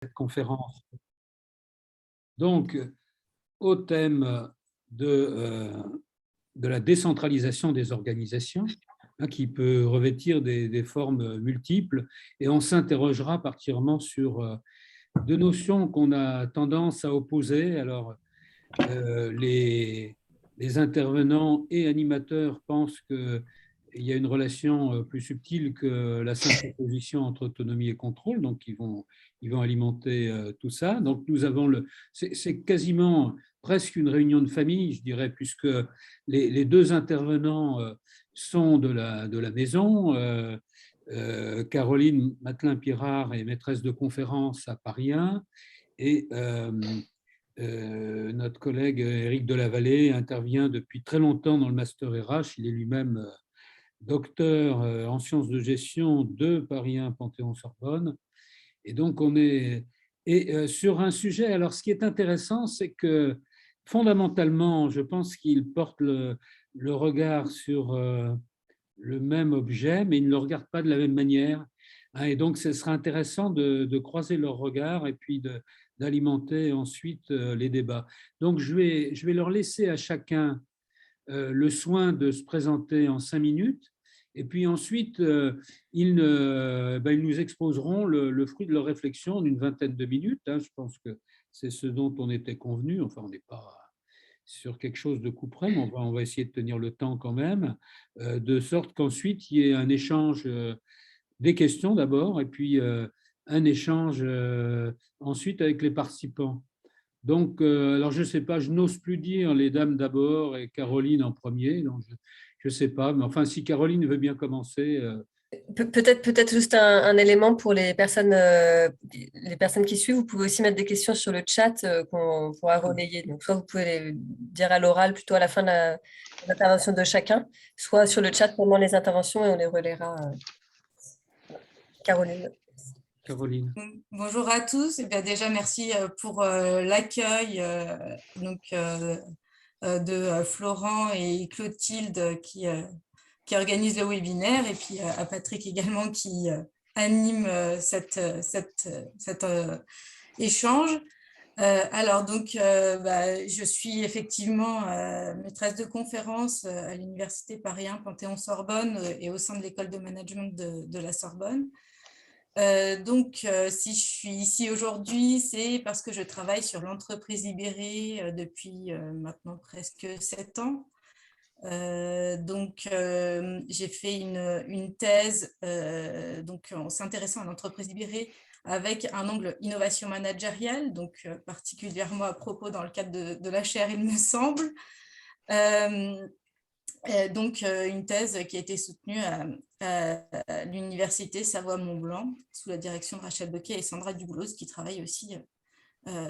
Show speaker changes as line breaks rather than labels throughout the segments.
cette conférence. Donc, au thème de la décentralisation des organisations, qui peut revêtir des formes multiples, et on s'interrogera particulièrement sur deux notions qu'on a tendance à opposer. Alors, les intervenants et animateurs pensent qu'il y a une relation plus subtile que la simple opposition entre autonomie et contrôle, donc ils vont alimenter tout ça. Donc nous avons c'est quasiment presque une réunion de famille, je dirais, puisque les deux intervenants sont de la maison. Caroline Matelin-Pirard est maîtresse de conférence à Paris 1 et notre collègue Éric Delavallée intervient depuis très longtemps dans le Master RH. Il est lui-même docteur en sciences de gestion de Paris 1 Panthéon-Sorbonne. Et donc, on est sur un sujet. Alors, ce qui est intéressant, c'est que fondamentalement, je pense qu'il porte le regard sur le même objet, mais ils ne le regardent pas de la même manière. Et donc, ce sera intéressant de croiser leurs regards et puis d'alimenter ensuite les débats. Donc, je vais leur laisser à chacun le soin de se présenter en 5 minutes. Et puis ensuite, ils nous exposeront le fruit de leur réflexion d'une vingtaine de minutes. Je pense que c'est ce dont on était convenu. Enfin, on n'est pas sur quelque chose de coup près, mais on va essayer de tenir le temps quand même, de sorte qu'ensuite, il y ait un échange des questions d'abord, et puis un échange ensuite avec les participants. Donc, alors je ne sais pas, je n'ose plus dire les dames d'abord et Caroline en premier, donc je ne sais pas, mais enfin, si Caroline veut bien commencer.
Peut-être juste un élément pour les personnes qui suivent. Vous pouvez aussi mettre des questions sur le chat qu'on pourra relayer. Donc, soit vous pouvez les dire à l'oral plutôt à la fin de l'intervention de chacun, soit sur le chat pendant les interventions et on les relaiera. Caroline.
Caroline.
Bonjour à tous. Et bien déjà, merci pour l'accueil de Florent et Clotilde qui organise le webinaire, et puis à Patrick également qui anime cet échange. Alors donc, je suis effectivement maîtresse de conférence à l'Université Paris 1 Panthéon-Sorbonne et au sein de l'école de management de la Sorbonne. Si je suis ici aujourd'hui, c'est parce que je travaille sur l'entreprise libérée depuis maintenant presque 7 ans. J'ai fait une thèse en s'intéressant à l'entreprise libérée avec un angle innovation managériale, particulièrement à propos dans le cadre de la chaire, il me semble. Une thèse qui a été soutenue à l'université Savoie-Mont-Blanc sous la direction de Rachel Bequet et Sandra Duboulos, qui travaillent aussi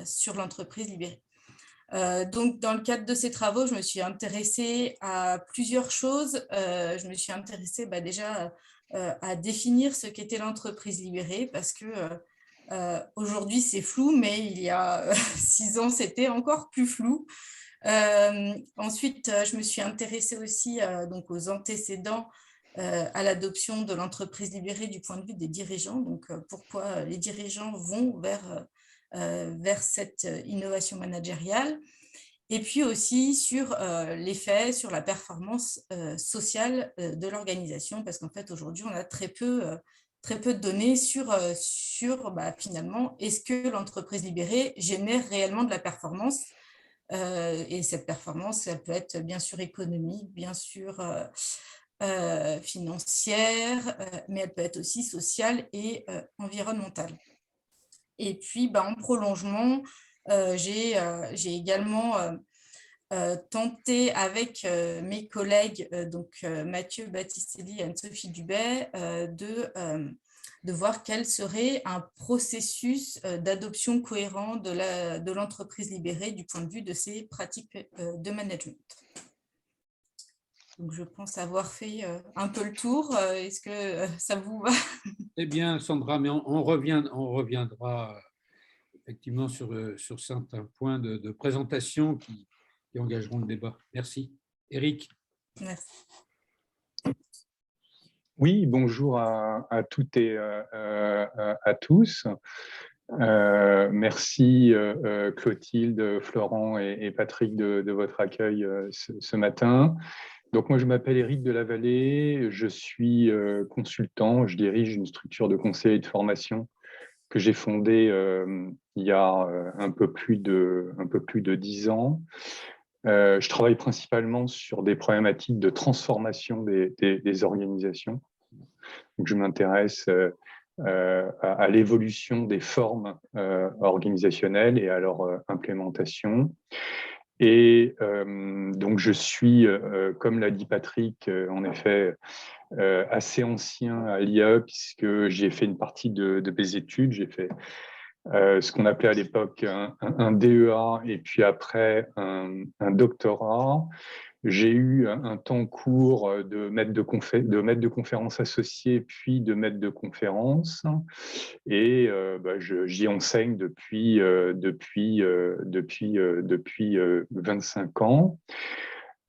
sur l'entreprise libérée. Dans le cadre de ces travaux, je me suis intéressée à plusieurs choses. Je me suis intéressée déjà à définir ce qu'était l'entreprise libérée, parce que aujourd'hui c'est flou, mais il y a 6 ans c'était encore plus flou. Ensuite, je me suis intéressée aussi aux antécédents à l'adoption de l'entreprise libérée du point de vue des dirigeants. Pourquoi les dirigeants vont vers cette innovation managériale, et puis aussi sur l'effet sur la performance sociale de l'organisation, parce qu'en fait aujourd'hui on a très peu de données sur finalement est-ce que l'entreprise libérée génère réellement de la performance. Et cette performance, elle peut être bien sûr économique, bien sûr financière, mais elle peut être aussi sociale et environnementale. Et puis, en prolongement, j'ai également tenté avec mes collègues, Mathieu Battistelli et Anne-Sophie Dubet, de voir quel serait un processus d'adoption cohérent de l'entreprise libérée du point de vue de ses pratiques de management. Donc, je pense avoir fait un peu le tour. Est-ce que ça vous va?
Eh bien, Sandra, mais on reviendra effectivement sur certains points de présentation qui engageront le débat. Merci. Éric.
Merci.
Oui, bonjour à toutes et à tous. Merci Clotilde, Florent et Patrick de votre accueil ce matin. Donc moi je m'appelle Éric Delavallée, je suis consultant, je dirige une structure de conseil et de formation que j'ai fondée il y a un peu plus de 10 ans. Je travaille principalement sur des problématiques de transformation des organisations. Donc, je m'intéresse à l'évolution des formes organisationnelles et à leur implémentation. Et donc, je suis, comme l'a dit Patrick, en effet, assez ancien à l'IA, puisque j'ai fait une partie de mes études. J'ai fait ce qu'on appelait à l'époque un DEA et puis après un doctorat. J'ai eu un temps court de maître de conférence associé, puis de maître de conférence. Et j'y enseigne depuis 25 ans.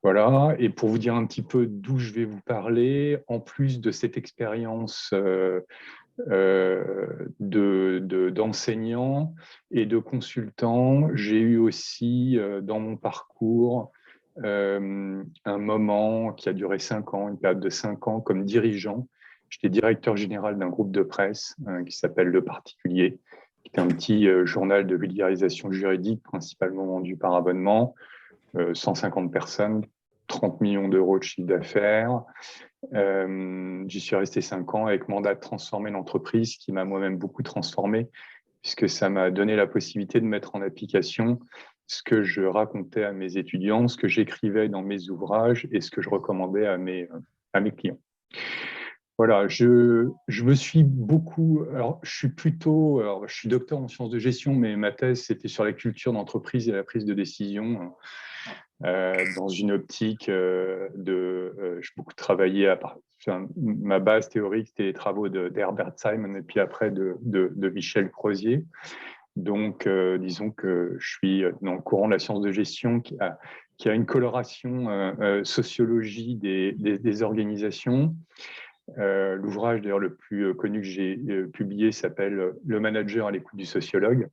Voilà. Et pour vous dire un petit peu d'où je vais vous parler, en plus de cette expérience d'enseignant et de consultant, j'ai eu aussi dans mon parcours un moment qui a duré 5 ans, une période de 5 ans comme dirigeant. J'étais directeur général d'un groupe de presse qui s'appelle Le Particulier, qui est un petit journal de vulgarisation juridique, principalement vendu par abonnement, 150 personnes, 30 millions d'euros de chiffre d'affaires. J'y suis resté 5 ans avec mandat de transformer l'entreprise, qui m'a moi-même beaucoup transformé, puisque ça m'a donné la possibilité de mettre en application ce que je racontais à mes étudiants, ce que j'écrivais dans mes ouvrages et ce que je recommandais à mes clients. Voilà, je me suis beaucoup... Alors, je suis docteur en sciences de gestion, mais ma thèse, c'était sur la culture d'entreprise et la prise de décision. Dans une optique j'ai beaucoup travaillé ma base théorique, c'était les travaux d'Herbert Simon et puis après de Michel Crozier. Donc, disons que je suis dans le courant de la science de gestion qui a une coloration sociologie des organisations. L'ouvrage d'ailleurs le plus connu que j'ai publié s'appelle « Le manager à l'écoute du sociologue ».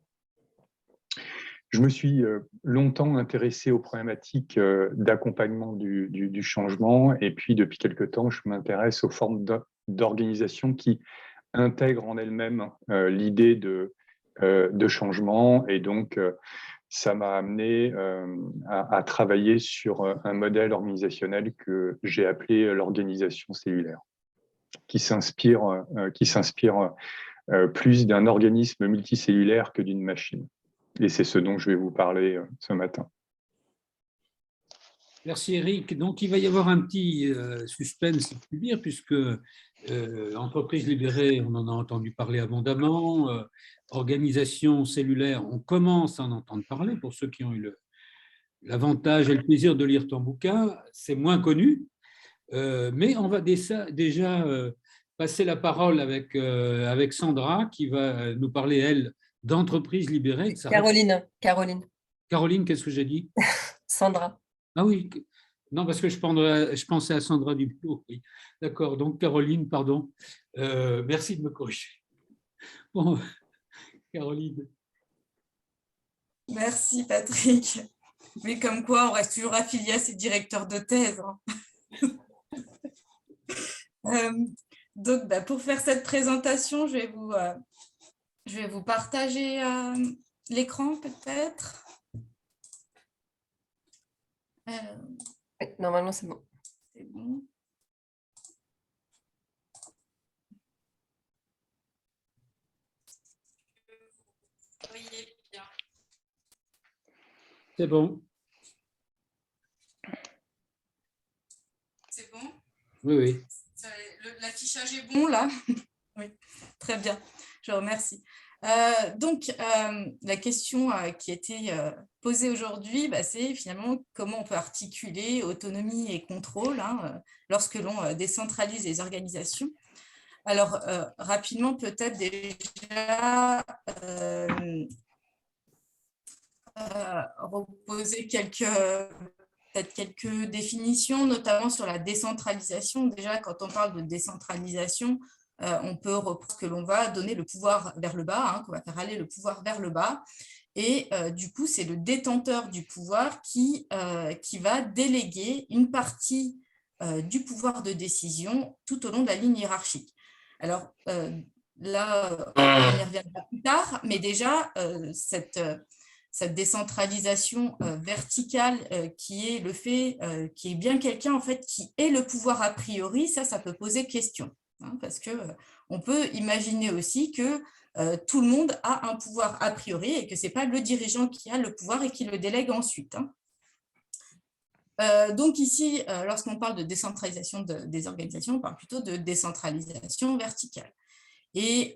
Je me suis longtemps intéressé aux problématiques d'accompagnement du changement et puis depuis quelque temps, je m'intéresse aux formes d'organisation qui intègrent en elles-mêmes l'idée de changement et donc ça m'a amené à travailler sur un modèle organisationnel que j'ai appelé l'organisation cellulaire, qui s'inspire plus d'un organisme multicellulaire que d'une machine. Et c'est ce dont je vais vous parler ce matin.
Merci Eric. Donc il va y avoir un petit suspense, si je puis dire, puisque entreprise libérée, on en a entendu parler abondamment, organisation cellulaire, on commence à en entendre parler pour ceux qui ont eu l'avantage et le plaisir de lire ton bouquin, c'est moins connu, mais on va déjà passer la parole avec Sandra qui va nous parler, elle, d'entreprise libérée.
Caroline.
Caroline, qu'est-ce que j'ai dit?
Sandra.
Ah oui, non, parce que je pensais à Sandra Duplo. Oui. D'accord, donc Caroline, pardon. Merci de me corriger. Bon, Caroline.
Merci Patrick. Mais comme quoi, on reste toujours affilié à ces directeurs de thèse. Donc, pour faire cette présentation, je vais vous partager l'écran peut-être.
Oui, normalement, c'est bon.
C'est bon.
C'est bon.
C'est bon?
Oui, oui.
L'affichage est bon là? Oui, très bien. Je vous remercie. Donc, la question qui a été posée aujourd'hui, c'est finalement comment on peut articuler autonomie et contrôle lorsque l'on décentralise les organisations. Alors, rapidement, peut-être déjà reposer peut-être quelques définitions, notamment sur la décentralisation. Déjà, quand on parle de décentralisation, on peut reprendre que l'on va donner le pouvoir vers le bas, qu'on va faire aller le pouvoir vers le bas. Et du coup, c'est le détenteur du pouvoir qui va déléguer une partie du pouvoir de décision tout au long de la ligne hiérarchique. Alors là, on y reviendra plus tard, mais déjà, cette décentralisation verticale qui est le fait qu'il y ait bien quelqu'un en fait, qui ait le pouvoir a priori, ça peut poser question. Parce qu'on peut imaginer aussi que tout le monde a un pouvoir a priori et que ce n'est pas le dirigeant qui a le pouvoir et qui le délègue ensuite. Donc ici, lorsqu'on parle de décentralisation des organisations, on parle plutôt de décentralisation verticale. Et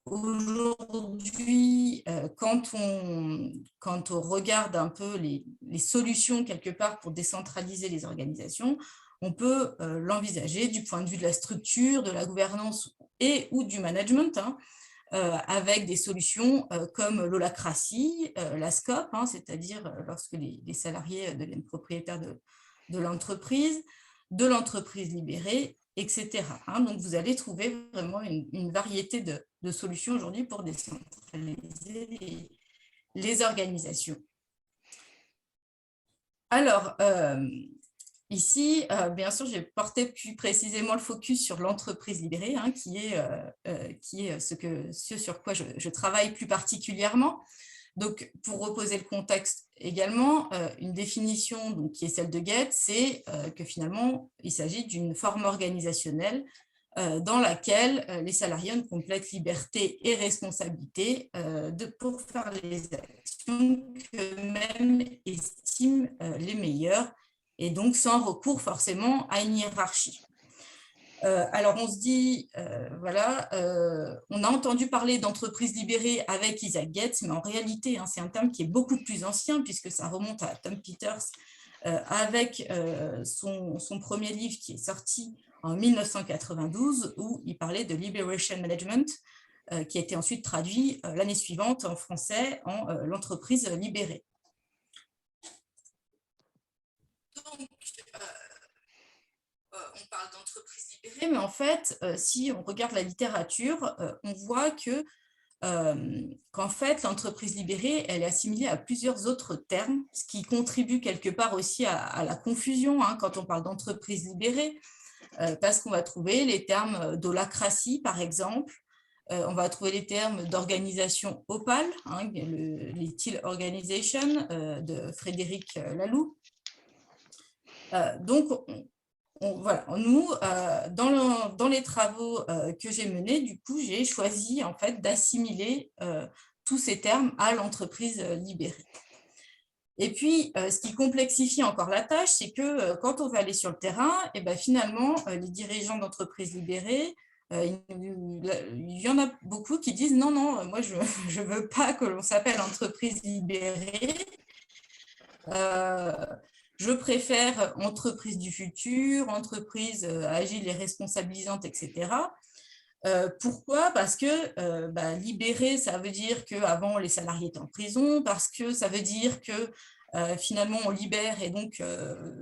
aujourd'hui, quand on regarde un peu les solutions quelque part pour décentraliser les organisations, on peut l'envisager du point de vue de la structure, de la gouvernance et ou du management, avec des solutions comme l'holacratie, la SCOP, c'est-à-dire lorsque les salariés deviennent propriétaires de l'entreprise libérée, etc. Donc, vous allez trouver vraiment une variété de solutions aujourd'hui pour décentraliser les organisations. Alors, ici, bien sûr, j'ai porté plus précisément le focus sur l'entreprise libérée, qui est ce sur quoi je travaille plus particulièrement. Donc, pour reposer le contexte également, une définition donc, qui est celle de Goethe, c'est que finalement, il s'agit d'une forme organisationnelle dans laquelle les salariés ont une complète liberté et responsabilité pour faire les actions qu'eux-mêmes estiment les meilleures, et donc sans recours forcément à une hiérarchie. Alors, on se dit, on a entendu parler d'entreprise libérée avec Isaac Getz, mais en réalité, c'est un terme qui est beaucoup plus ancien puisque ça remonte à Tom Peters avec son premier livre qui est sorti en 1992 où il parlait de Liberation Management, qui a été ensuite traduit l'année suivante en français en l'entreprise libérée. Donc, on parle d'entreprise libérée, mais en fait, si on regarde la littérature, on voit qu'en fait, l'entreprise libérée, elle est assimilée à plusieurs autres termes, ce qui contribue quelque part aussi à la confusion quand on parle d'entreprise libérée, parce qu'on va trouver les termes d'holacratie, par exemple, on va trouver les termes d'organisation opale, les Teal Organization de Frédéric Laloux. Donc, voilà, nous, dans les travaux que j'ai menés, du coup, j'ai choisi en fait d'assimiler tous ces termes à l'entreprise libérée. Et puis, ce qui complexifie encore la tâche, c'est que quand on va aller sur le terrain, et finalement, les dirigeants d'entreprises libérées, il y en a beaucoup qui disent non, moi, je ne veux pas que l'on s'appelle entreprise libérée. Je préfère entreprise du futur, entreprise agile et responsabilisante, etc. Pourquoi ? Parce que libérer, ça veut dire qu'avant, les salariés étaient en prison, parce que ça veut dire que finalement, on libère et donc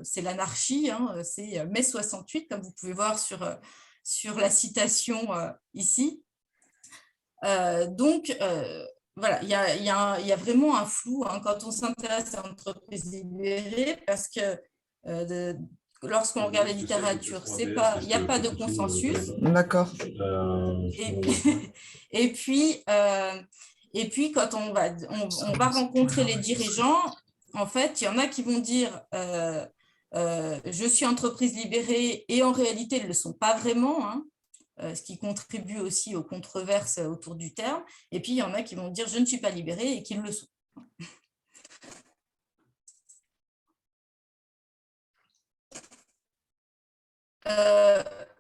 c'est l'anarchie, c'est mai 68, comme vous pouvez voir sur la citation ici. Donc, voilà, il y a vraiment un flou quand on s'intéresse à l'entreprise libérée parce que lorsqu'on regarde la littérature, il n'y a pas de consensus.
D'accord.
Et puis, quand on va rencontrer les dirigeants, en fait, il y en a qui vont dire je suis entreprise libérée et en réalité, ils ne le sont pas vraiment, ce qui contribue aussi aux controverses autour du terme. Et puis, il y en a qui vont dire « je ne suis pas libéré » et qu'ils le sont.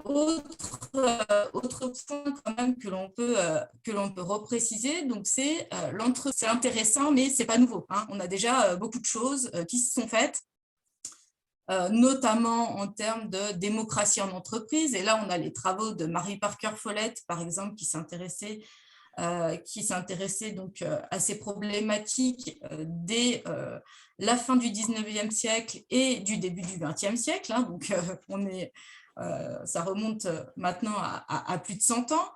Autre point quand même que l'on peut repréciser, donc c'est intéressant, mais ce n'est pas nouveau. On a déjà beaucoup de choses qui se sont faites. Notamment en termes de démocratie en entreprise. Et là, on a les travaux de Mary Parker Follett, par exemple, qui s'intéressait donc à ces problématiques dès la fin du 19e siècle et du début du 20e siècle. Donc, on est ça remonte maintenant à plus de 100 ans.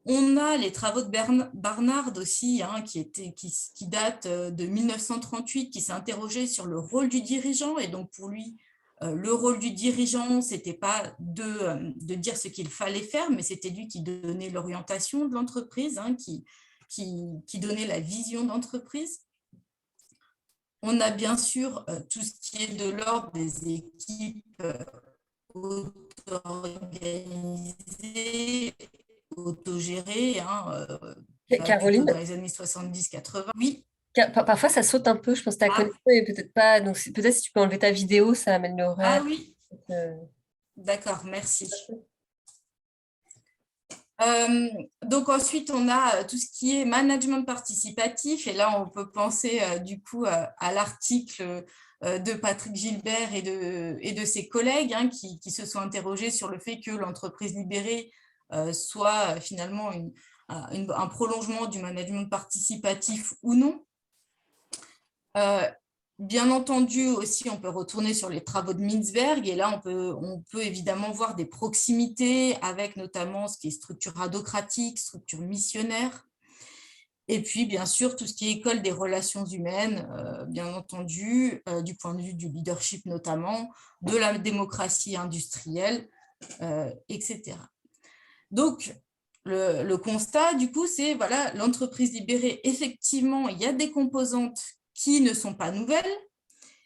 On a les travaux de Barnard aussi, hein, qui datent de 1938, qui s'est interrogé sur le rôle du dirigeant. Et donc, pour lui, le rôle du dirigeant, ce n'était pas de dire ce qu'il fallait faire, mais c'était lui qui donnait l'orientation de l'entreprise, hein, qui donnait la vision d'entreprise. On a bien sûr tout ce qui est de l'ordre des équipes auto-organisées, autogérées, hein,
Caroline,
dans les années 70-80. Oui.
Parfois ça saute un peu, je pense que ta connexion est peut-être pas. Donc peut-être si tu peux enlever ta vidéo, ça améliorerait.
Ah oui. D'accord, merci. Donc ensuite, on a tout ce qui est management participatif. Et là, on peut penser du coup à l'article de Patrick Gilbert et de ses collègues, hein, qui se sont interrogés sur le fait que l'entreprise libérée soit finalement un prolongement du management participatif ou non. Bien entendu, aussi, on peut retourner sur les travaux de Mintzberg, et là, on peut évidemment voir des proximités avec notamment ce qui est structure radocratique, structure missionnaire, et puis, bien sûr, tout ce qui est école des relations humaines, bien entendu, du point de vue du leadership notamment, de la démocratie industrielle, etc. Donc, le constat, du coup, c'est, voilà, l'entreprise libérée, effectivement, il y a des composantes qui ne sont pas nouvelles,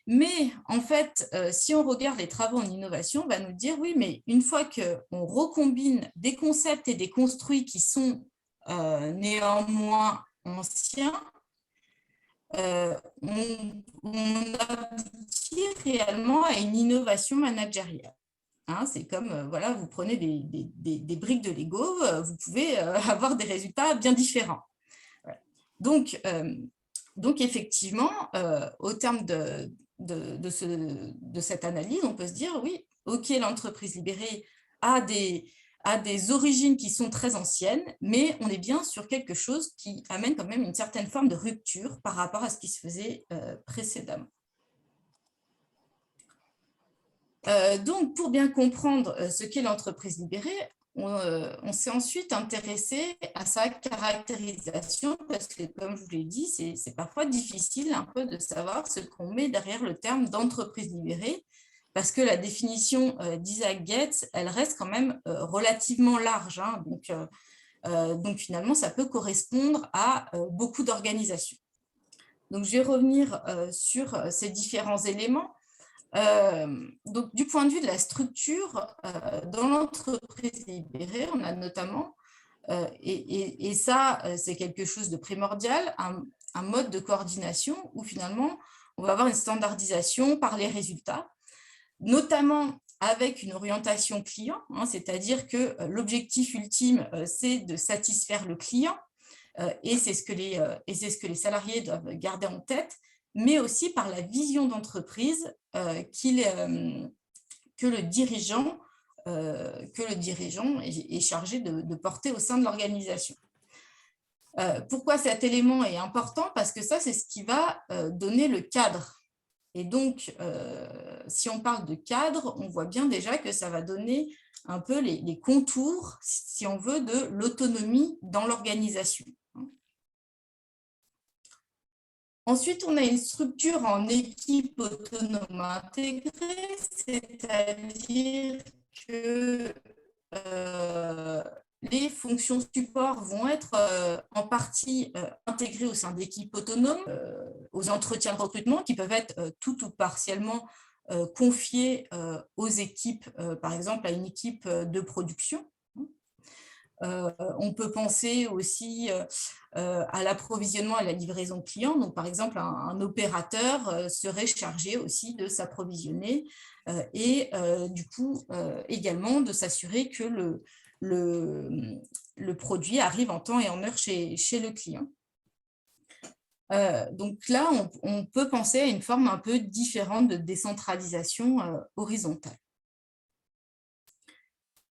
mais en fait, si on regarde les travaux en innovation, on va nous dire, oui, mais une fois qu'on recombine des concepts et des construits qui sont néanmoins anciens, on aboutit réellement à une innovation managériale. Hein, c'est comme, voilà, vous prenez des briques de Lego, vous pouvez avoir des résultats bien différents. Donc effectivement, au terme de cette analyse, on peut se dire, oui, ok, l'entreprise libérée a des origines qui sont très anciennes, mais on est bien sur quelque chose qui amène quand même une certaine forme de rupture par rapport à ce qui se faisait précédemment. Donc, pour bien comprendre ce qu'est l'entreprise libérée, on s'est ensuite intéressé à sa caractérisation parce que, comme je vous l'ai dit, c'est parfois difficile un peu de savoir ce qu'on met derrière le terme d'entreprise libérée parce que la définition d'Isaac Getz, elle reste quand même relativement large. Hein, donc, finalement, ça peut correspondre à beaucoup d'organisations. Donc, je vais revenir sur ces différents éléments. Donc, du point de vue de la structure, dans l'entreprise libérée, on a notamment, et ça, c'est quelque chose de primordial, un mode de coordination où finalement, on va avoir une standardisation par les résultats, notamment avec une orientation client, hein, c'est-à-dire que l'objectif ultime, c'est de satisfaire le client, et c'est ce que les salariés doivent garder en tête, mais aussi par la vision d'entreprise que le dirigeant est chargé de porter au sein de l'organisation. Pourquoi cet élément est important? Parce que ça, c'est ce qui va donner le cadre. Et donc, si on parle de cadre, on voit bien déjà que ça va donner un peu les contours, si on veut, de l'autonomie dans l'organisation. Ensuite, on a une structure en équipe autonome intégrée, c'est-à-dire que les fonctions support vont être en partie intégrées au sein d'équipes autonomes, aux entretiens de recrutement qui peuvent être tout ou partiellement confiés aux équipes, par exemple à une équipe de production. On peut penser aussi à l'approvisionnement et à la livraison client. Donc, par exemple, un opérateur serait chargé aussi de s'approvisionner et du coup également de s'assurer que le produit arrive en temps et en heure chez le client. Donc là, on peut penser à une forme un peu différente de décentralisation horizontale.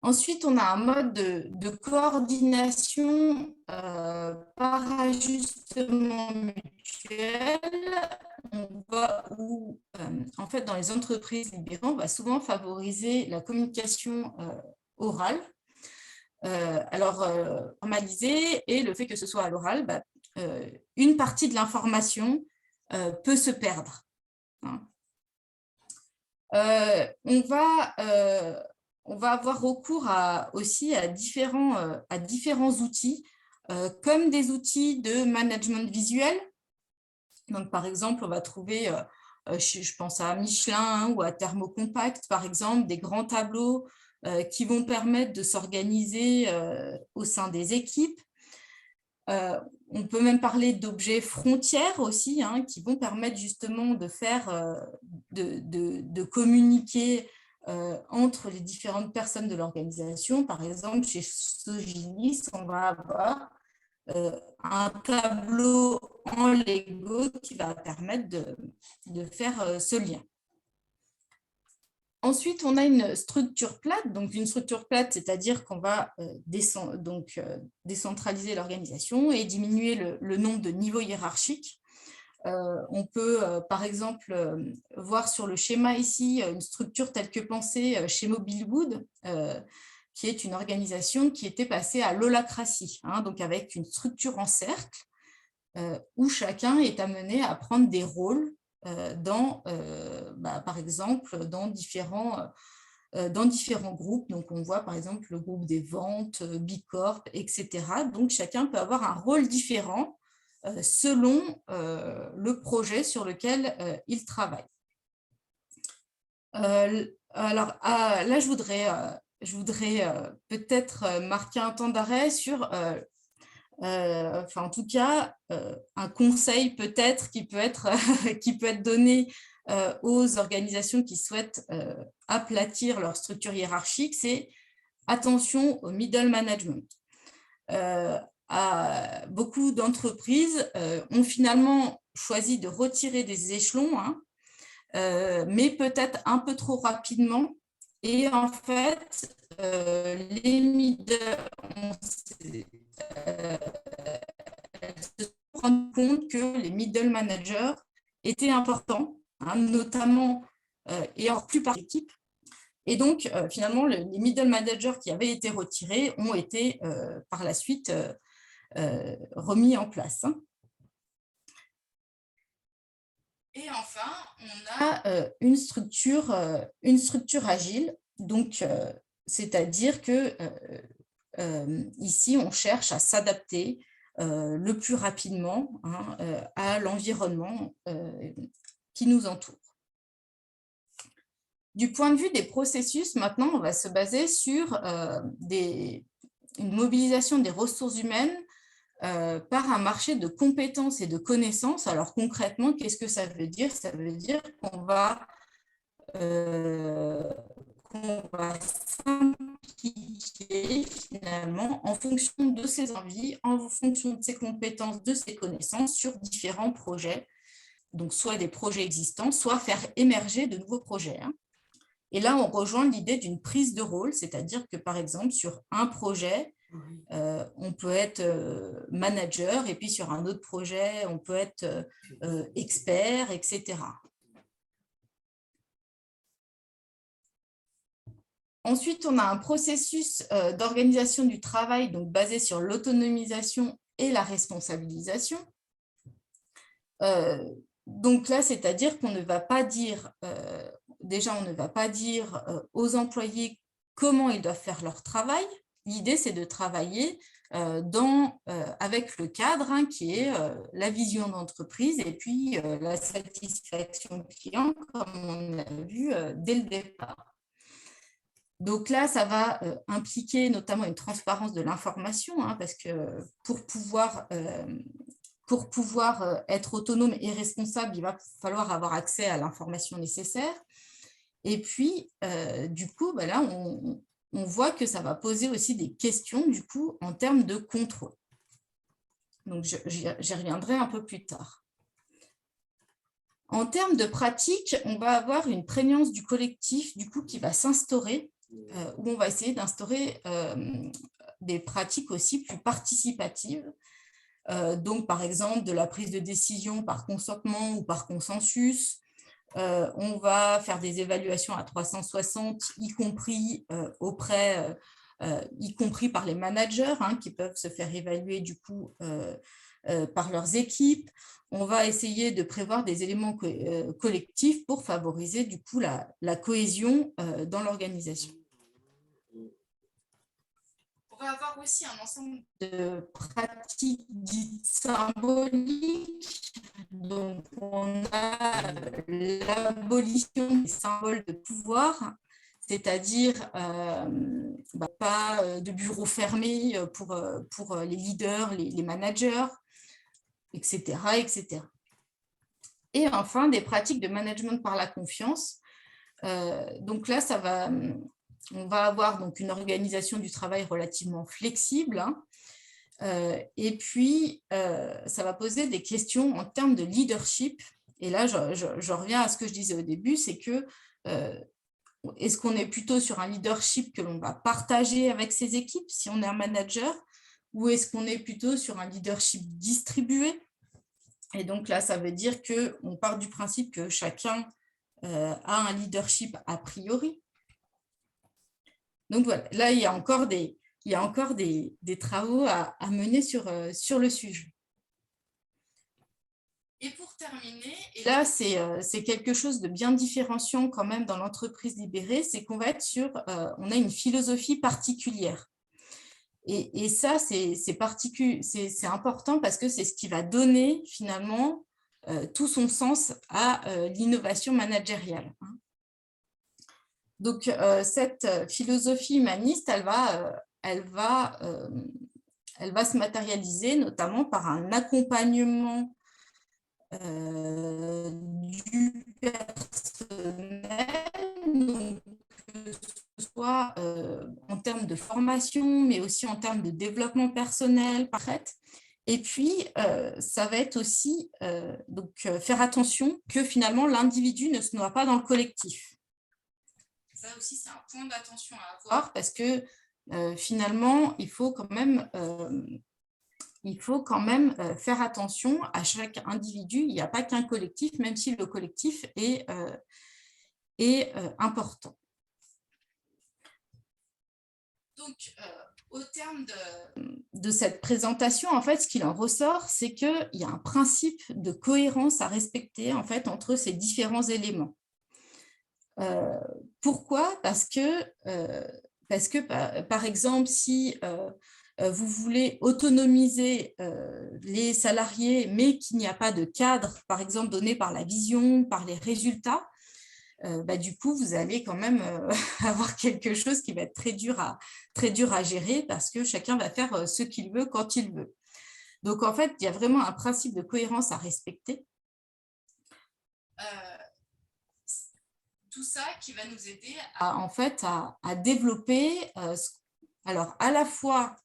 Ensuite, on a un mode de coordination par ajustement mutuel, où en fait, dans les entreprises libérées, on va souvent favoriser la communication orale. Formaliser et le fait que ce soit à l'oral, une partie de l'information peut se perdre. Hein. On va avoir recours aussi à différents outils, comme des outils de management visuel. Donc, par exemple, on va trouver, je pense à Michelin ou à Thermocompact, par exemple, des grands tableaux qui vont permettre de s'organiser au sein des équipes. On peut même parler d'objets frontières aussi, hein, qui vont permettre justement de communiquer entre les différentes personnes de l'organisation. Par exemple, chez Sogilis, on va avoir un tableau en Lego qui va permettre de faire ce lien. Ensuite, on a une structure plate. Donc, une structure plate, c'est-à-dire qu'on va décentraliser l'organisation et diminuer le nombre de niveaux hiérarchiques. On peut, par exemple, voir sur le schéma ici une structure telle que pensée chez Mobilewood, qui est une organisation qui était passée à l'holacratie, hein, donc avec une structure en cercle où chacun est amené à prendre des rôles par exemple, dans différents groupes. Donc, on voit par exemple le groupe des ventes, Bicorp, etc. Donc, chacun peut avoir un rôle différent selon le projet sur lequel il travaille. Là, je voudrais peut-être marquer un temps d'arrêt sur en tout cas, un conseil peut-être qui peut être donné aux organisations qui souhaitent aplatir leur structure hiérarchique, c'est attention au middle management. Beaucoup d'entreprises ont finalement choisi de retirer des échelons, hein, mais peut-être un peu trop rapidement. Et en fait, les middle se rendre compte que les middle managers étaient importants, hein, notamment et en plus par l'équipe. Et donc, finalement, les middle managers qui avaient été retirés ont été par la suite remis en place. Et enfin, on a une structure agile, donc c'est-à-dire que ici, on cherche à s'adapter le plus rapidement, hein, à l'environnement qui nous entoure. Du point de vue des processus, maintenant, on va se baser sur une mobilisation des ressources humaines par un marché de compétences et de connaissances. Alors concrètement, qu'est-ce que ça veut dire? Ça veut dire qu'on va simplifier finalement en fonction de ses envies, en fonction de ses compétences, de ses connaissances sur différents projets. Donc soit des projets existants, soit faire émerger de nouveaux projets. Hein. Et là, on rejoint l'idée d'une prise de rôle, c'est-à-dire que par exemple, sur un projet, on peut être manager et puis sur un autre projet, on peut être expert, etc. Ensuite, on a un processus d'organisation du travail donc basé sur l'autonomisation et la responsabilisation. Donc là, c'est-à-dire qu'on ne va pas dire, déjà, on ne va pas dire aux employés comment ils doivent faire leur travail. L'idée, c'est de travailler avec le cadre, hein, qui est la vision d'entreprise et puis la satisfaction client, comme on a vu dès le départ. Donc là, ça va impliquer notamment une transparence de l'information, hein, parce que pour pouvoir être autonome et responsable, il va falloir avoir accès à l'information nécessaire. Et puis, du coup, là, on voit que ça va poser aussi des questions, du coup, en termes de contrôle. Donc, j'y reviendrai un peu plus tard. En termes de pratique, on va avoir une prégnance du collectif, du coup, qui va s'instaurer, où on va essayer d'instaurer des pratiques aussi plus participatives. Donc, par exemple, de la prise de décision par consentement ou par consensus, On va faire des évaluations à 360, y compris y compris par les managers qui peuvent se faire évaluer du coup par leurs équipes. On va essayer de prévoir des éléments collectifs pour favoriser du coup la cohésion dans l'organisation. On va avoir aussi un ensemble de pratiques dites symboliques. Donc, on a l'abolition des symboles de pouvoir, c'est-à-dire pas de bureaux fermés pour les leaders, les managers, etc., etc. Et enfin, des pratiques de management par la confiance. Donc là, on va avoir donc une organisation du travail relativement flexible. Et puis, ça va poser des questions en termes de leadership. Et là, je reviens à ce que je disais au début, c'est que est-ce qu'on est plutôt sur un leadership que l'on va partager avec ses équipes si on est un manager, ou est-ce qu'on est plutôt sur un leadership distribué? Et donc là, ça veut dire qu'on part du principe que chacun a un leadership a priori. Donc voilà, là, il y a encore des travaux à mener sur le sujet. Et pour terminer, et là, c'est quelque chose de bien différenciant quand même dans l'entreprise libérée, c'est qu'on va être on a une philosophie particulière. Et ça, c'est important parce que c'est ce qui va donner finalement tout son sens à l'innovation managériale. Donc, cette philosophie humaniste, elle va se matérialiser notamment par un accompagnement du personnel, donc, que ce soit en termes de formation, mais aussi en termes de développement personnel, et puis, ça va être aussi faire attention que finalement l'individu ne se noie pas dans le collectif. Ça aussi, c'est un point d'attention à avoir parce que finalement, il faut quand même faire attention à chaque individu. Il n'y a pas qu'un collectif, même si le collectif est important. Donc, au terme de cette présentation, en fait, ce qu'il en ressort, c'est qu'il y a un principe de cohérence à respecter en fait, entre ces différents éléments. Pourquoi ? Parce que, par exemple, si vous voulez autonomiser les salariés, mais qu'il n'y a pas de cadre, par exemple, donné par la vision, par les résultats, du coup, vous allez quand même avoir quelque chose qui va être très dur à gérer parce que chacun va faire ce qu'il veut quand il veut. Donc, en fait, il y a vraiment un principe de cohérence à respecter. Tout ça qui va nous aider à développer alors à la fois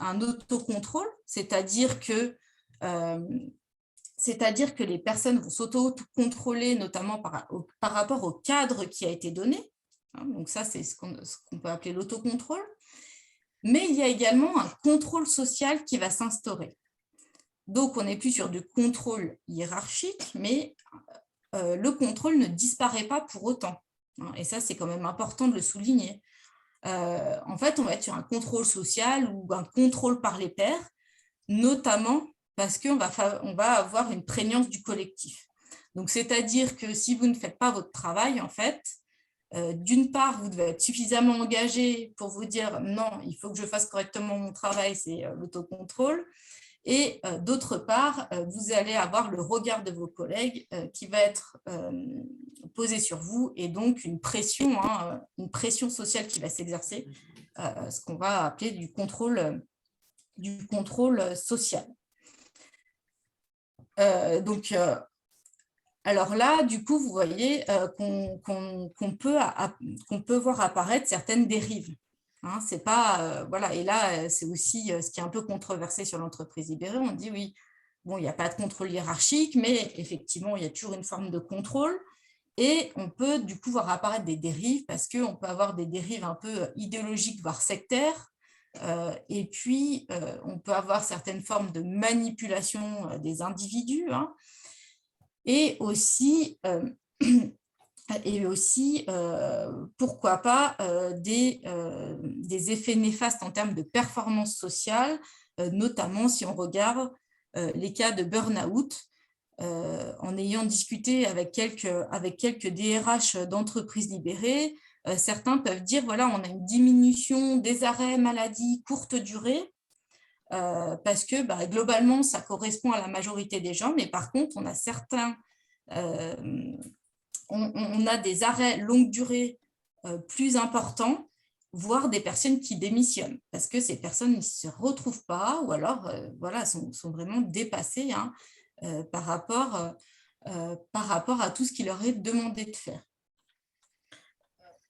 un autocontrôle, c'est-à-dire que les personnes vont s'auto-contrôler, notamment par rapport au cadre qui a été donné. Donc ça, c'est ce qu'on peut appeler l'autocontrôle. Mais il y a également un contrôle social qui va s'instaurer. Donc, on n'est plus sur du contrôle hiérarchique, mais le contrôle ne disparaît pas pour autant. Et ça, c'est quand même important de le souligner. En fait, on va être sur un contrôle social ou un contrôle par les pairs, notamment parce qu'on va avoir une prégnance du collectif. Donc, c'est-à-dire que si vous ne faites pas votre travail, en fait, d'une part, vous devez être suffisamment engagé pour vous dire « non, il faut que je fasse correctement mon travail », c'est l'autocontrôle. Et d'autre part, vous allez avoir le regard de vos collègues qui va être posé sur vous et donc une pression sociale qui va s'exercer, ce qu'on va appeler du contrôle social. Alors là, du coup, vous voyez qu'on peut voir apparaître certaines dérives. C'est pas, voilà. Et là, c'est aussi ce qui est un peu controversé sur l'entreprise libérée. On dit oui, bon, il n'y a pas de contrôle hiérarchique, mais effectivement, il y a toujours une forme de contrôle. Et on peut du coup voir apparaître des dérives parce qu'on peut avoir des dérives un peu idéologiques, voire sectaires. Et puis, on peut avoir certaines formes de manipulation des individus. Et aussi et aussi, pourquoi pas, des effets néfastes en termes de performance sociale, notamment si on regarde les cas de burn-out. En ayant discuté avec quelques DRH d'entreprises libérées, certains peuvent dire, voilà, on a une diminution des arrêts maladie courte durée, parce que globalement, ça correspond à la majorité des gens, mais par contre, on a on a des arrêts longue durée plus importants, voire des personnes qui démissionnent, parce que ces personnes ne se retrouvent pas, ou alors voilà, sont vraiment dépassées par rapport à tout ce qui leur est demandé de faire.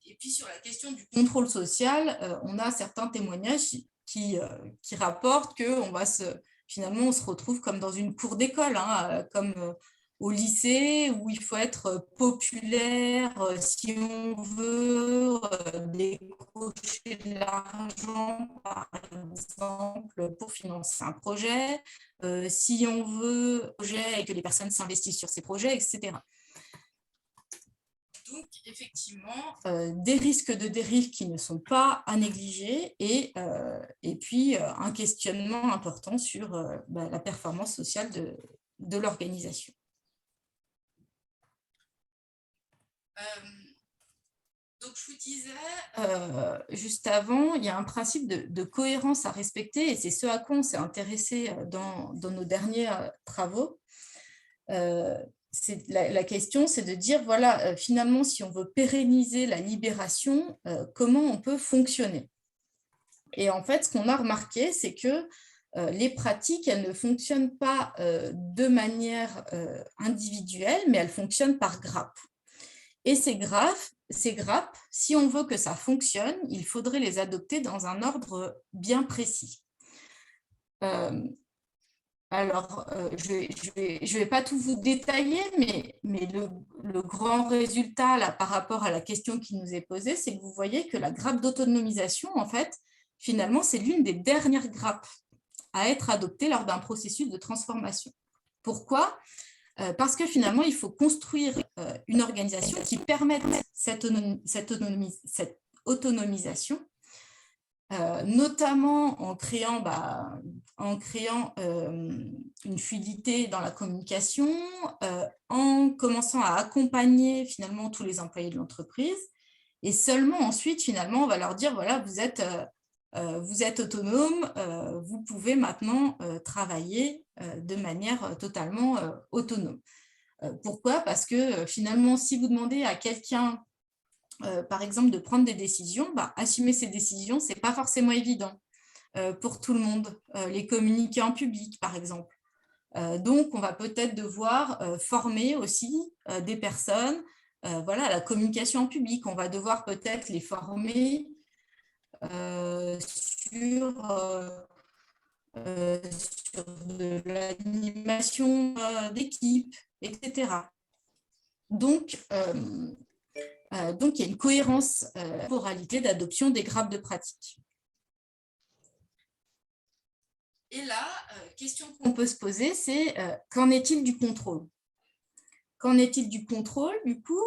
Et puis sur la question du contrôle social, on a certains témoignages qui rapportent qu'on finalement on se retrouve comme dans une cour d'école, comme au lycée, où il faut être populaire si on veut décrocher de l'argent, par exemple, pour financer un projet, si on veut un projet et que les personnes s'investissent sur ces projets, etc. Donc, effectivement, des risques de dérive qui ne sont pas à négliger et puis un questionnement important sur la performance sociale de l'organisation. Donc, je vous disais, juste avant, il y a un principe de cohérence à respecter et c'est ce à quoi on s'est intéressé dans nos derniers travaux. La question, c'est de dire, voilà, finalement, si on veut pérenniser la libération, comment on peut fonctionner? Et en fait, ce qu'on a remarqué, c'est que les pratiques, elles ne fonctionnent pas de manière individuelle, mais elles fonctionnent par grappes. Et ces grappes, si on veut que ça fonctionne, il faudrait les adopter dans un ordre bien précis. Alors, je vais pas tout vous détailler, mais le grand résultat là, par rapport à la question qui nous est posée, c'est que vous voyez que la grappe d'autonomisation, en fait, finalement, c'est l'une des dernières grappes à être adoptée lors d'un processus de transformation. Pourquoi ? Parce que finalement, il faut construire une organisation qui permette cette autonomisation, notamment en créant une fluidité dans la communication, en commençant à accompagner finalement tous les employés de l'entreprise. Et seulement ensuite, finalement, on va leur dire, voilà, vous êtes autonome, vous pouvez maintenant travailler de manière totalement autonome. Pourquoi ? Parce que finalement, si vous demandez à quelqu'un, par exemple, de prendre des décisions, assumer ces décisions, ce n'est pas forcément évident pour tout le monde. Les communiquer en public, par exemple. Donc, on va peut-être devoir former aussi des personnes voilà, à la communication en public. On va devoir peut-être les former sur de l'animation d'équipe, etc. Donc, il y a une cohérence temporalité d'adoption des grappes de pratique. Et là, question qu'on peut se poser, c'est qu'en est-il du contrôle? Qu'en est-il du contrôle, du coup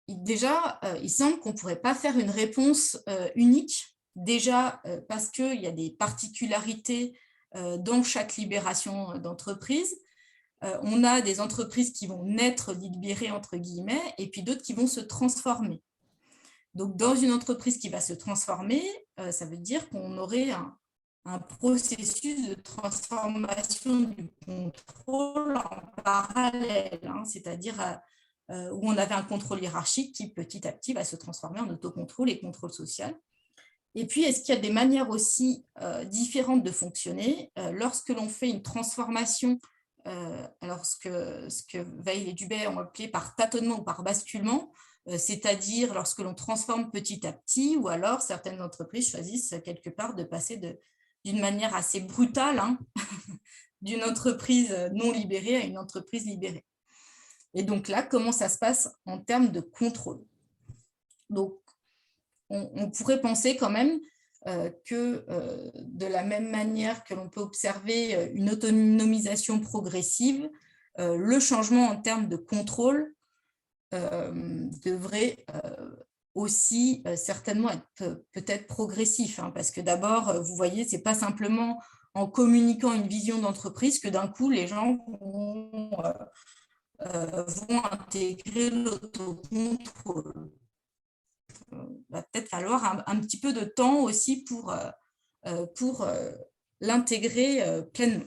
déjà, il semble qu'on ne pourrait pas faire une réponse unique, déjà parce qu'il y a des particularités dans chaque libération d'entreprise. On a des entreprises qui vont naître libérées, entre guillemets, et puis d'autres qui vont se transformer. Donc, dans une entreprise qui va se transformer, ça veut dire qu'on aurait un processus de transformation du contrôle en parallèle, c'est-à-dire où on avait un contrôle hiérarchique qui, petit à petit, va se transformer en autocontrôle et contrôle social. Et puis, est-ce qu'il y a des manières aussi différentes de fonctionner lorsque l'on fait une transformation, alors ce que Weil et Dubé ont appelé par tâtonnement ou par basculement, c'est-à-dire lorsque l'on transforme petit à petit, ou alors certaines entreprises choisissent quelque part de passer d'une manière assez brutale d'une entreprise non libérée à une entreprise libérée. Et donc là, comment ça se passe en termes de contrôle? Donc, on pourrait penser quand même que de la même manière que l'on peut observer une autonomisation progressive, le changement en termes de contrôle devrait aussi certainement être peut-être progressif, hein, parce que d'abord, vous voyez, ce n'est pas simplement en communiquant une vision d'entreprise que d'un coup, les gens vont intégrer l'autocontrôle. Il va peut-être falloir un petit peu de temps aussi pour l'intégrer pleinement.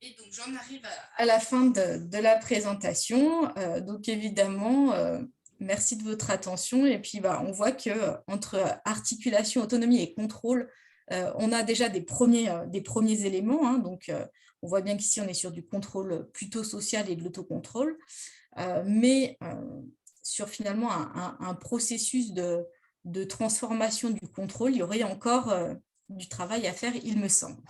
Et donc, j'en arrive à la fin de la présentation. Donc, évidemment, merci de votre attention. Et puis, on voit qu'entre articulation, autonomie et contrôle, on a déjà des premiers éléments. Hein. Donc, on voit bien qu'ici, on est sur du contrôle plutôt social et de l'autocontrôle. Mais sur finalement un processus de transformation du contrôle, il y aurait encore du travail à faire, il me semble.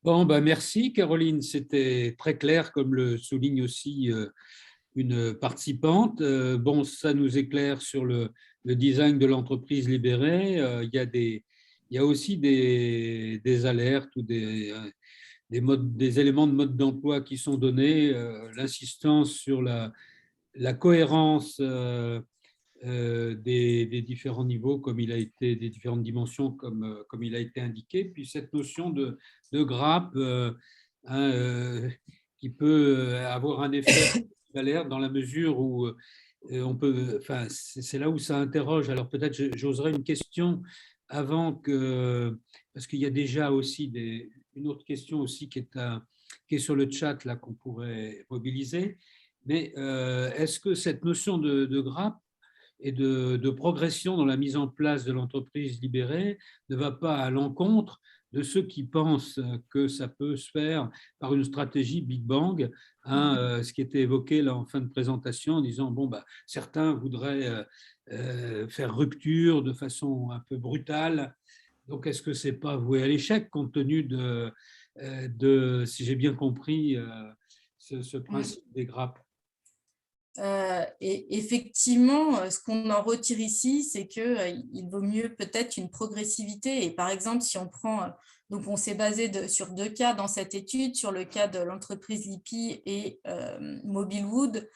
Bon, merci Caroline, c'était très clair, comme le souligne aussi une participante. Bon, ça nous éclaire sur le design de l'entreprise libérée. Il y a aussi des alertes ou des éléments de mode d'emploi qui sont donnés, l'insistance sur la cohérence des différents niveaux, comme il a été, des différentes dimensions, comme il a été indiqué. Puis cette notion de grappe qui peut avoir un effet d'alerte dans la mesure où on peut, enfin, c'est là où ça interroge. Alors peut-être j'oserais une question avant que, parce qu'il y a déjà aussi une autre question aussi qui est sur le chat là qu'on pourrait mobiliser. Mais est-ce que cette notion de grappe et de progression dans la mise en place de l'entreprise libérée ne va pas à l'encontre de ceux qui pensent que ça peut se faire par une stratégie Big Bang, hein, ce qui était évoqué là en fin de présentation, en disant bon, certains voudraient faire rupture de façon un peu brutale. Donc, est-ce que ce n'est pas voué à l'échec compte tenu si j'ai bien compris, ce principe des grappes?
Et effectivement, ce qu'on en retire ici, c'est qu'il vaut mieux peut-être une progressivité. Et par exemple, si on prend, donc on s'est basé sur 2 cas dans cette étude, sur le cas de l'entreprise Lippi et Mobilewood.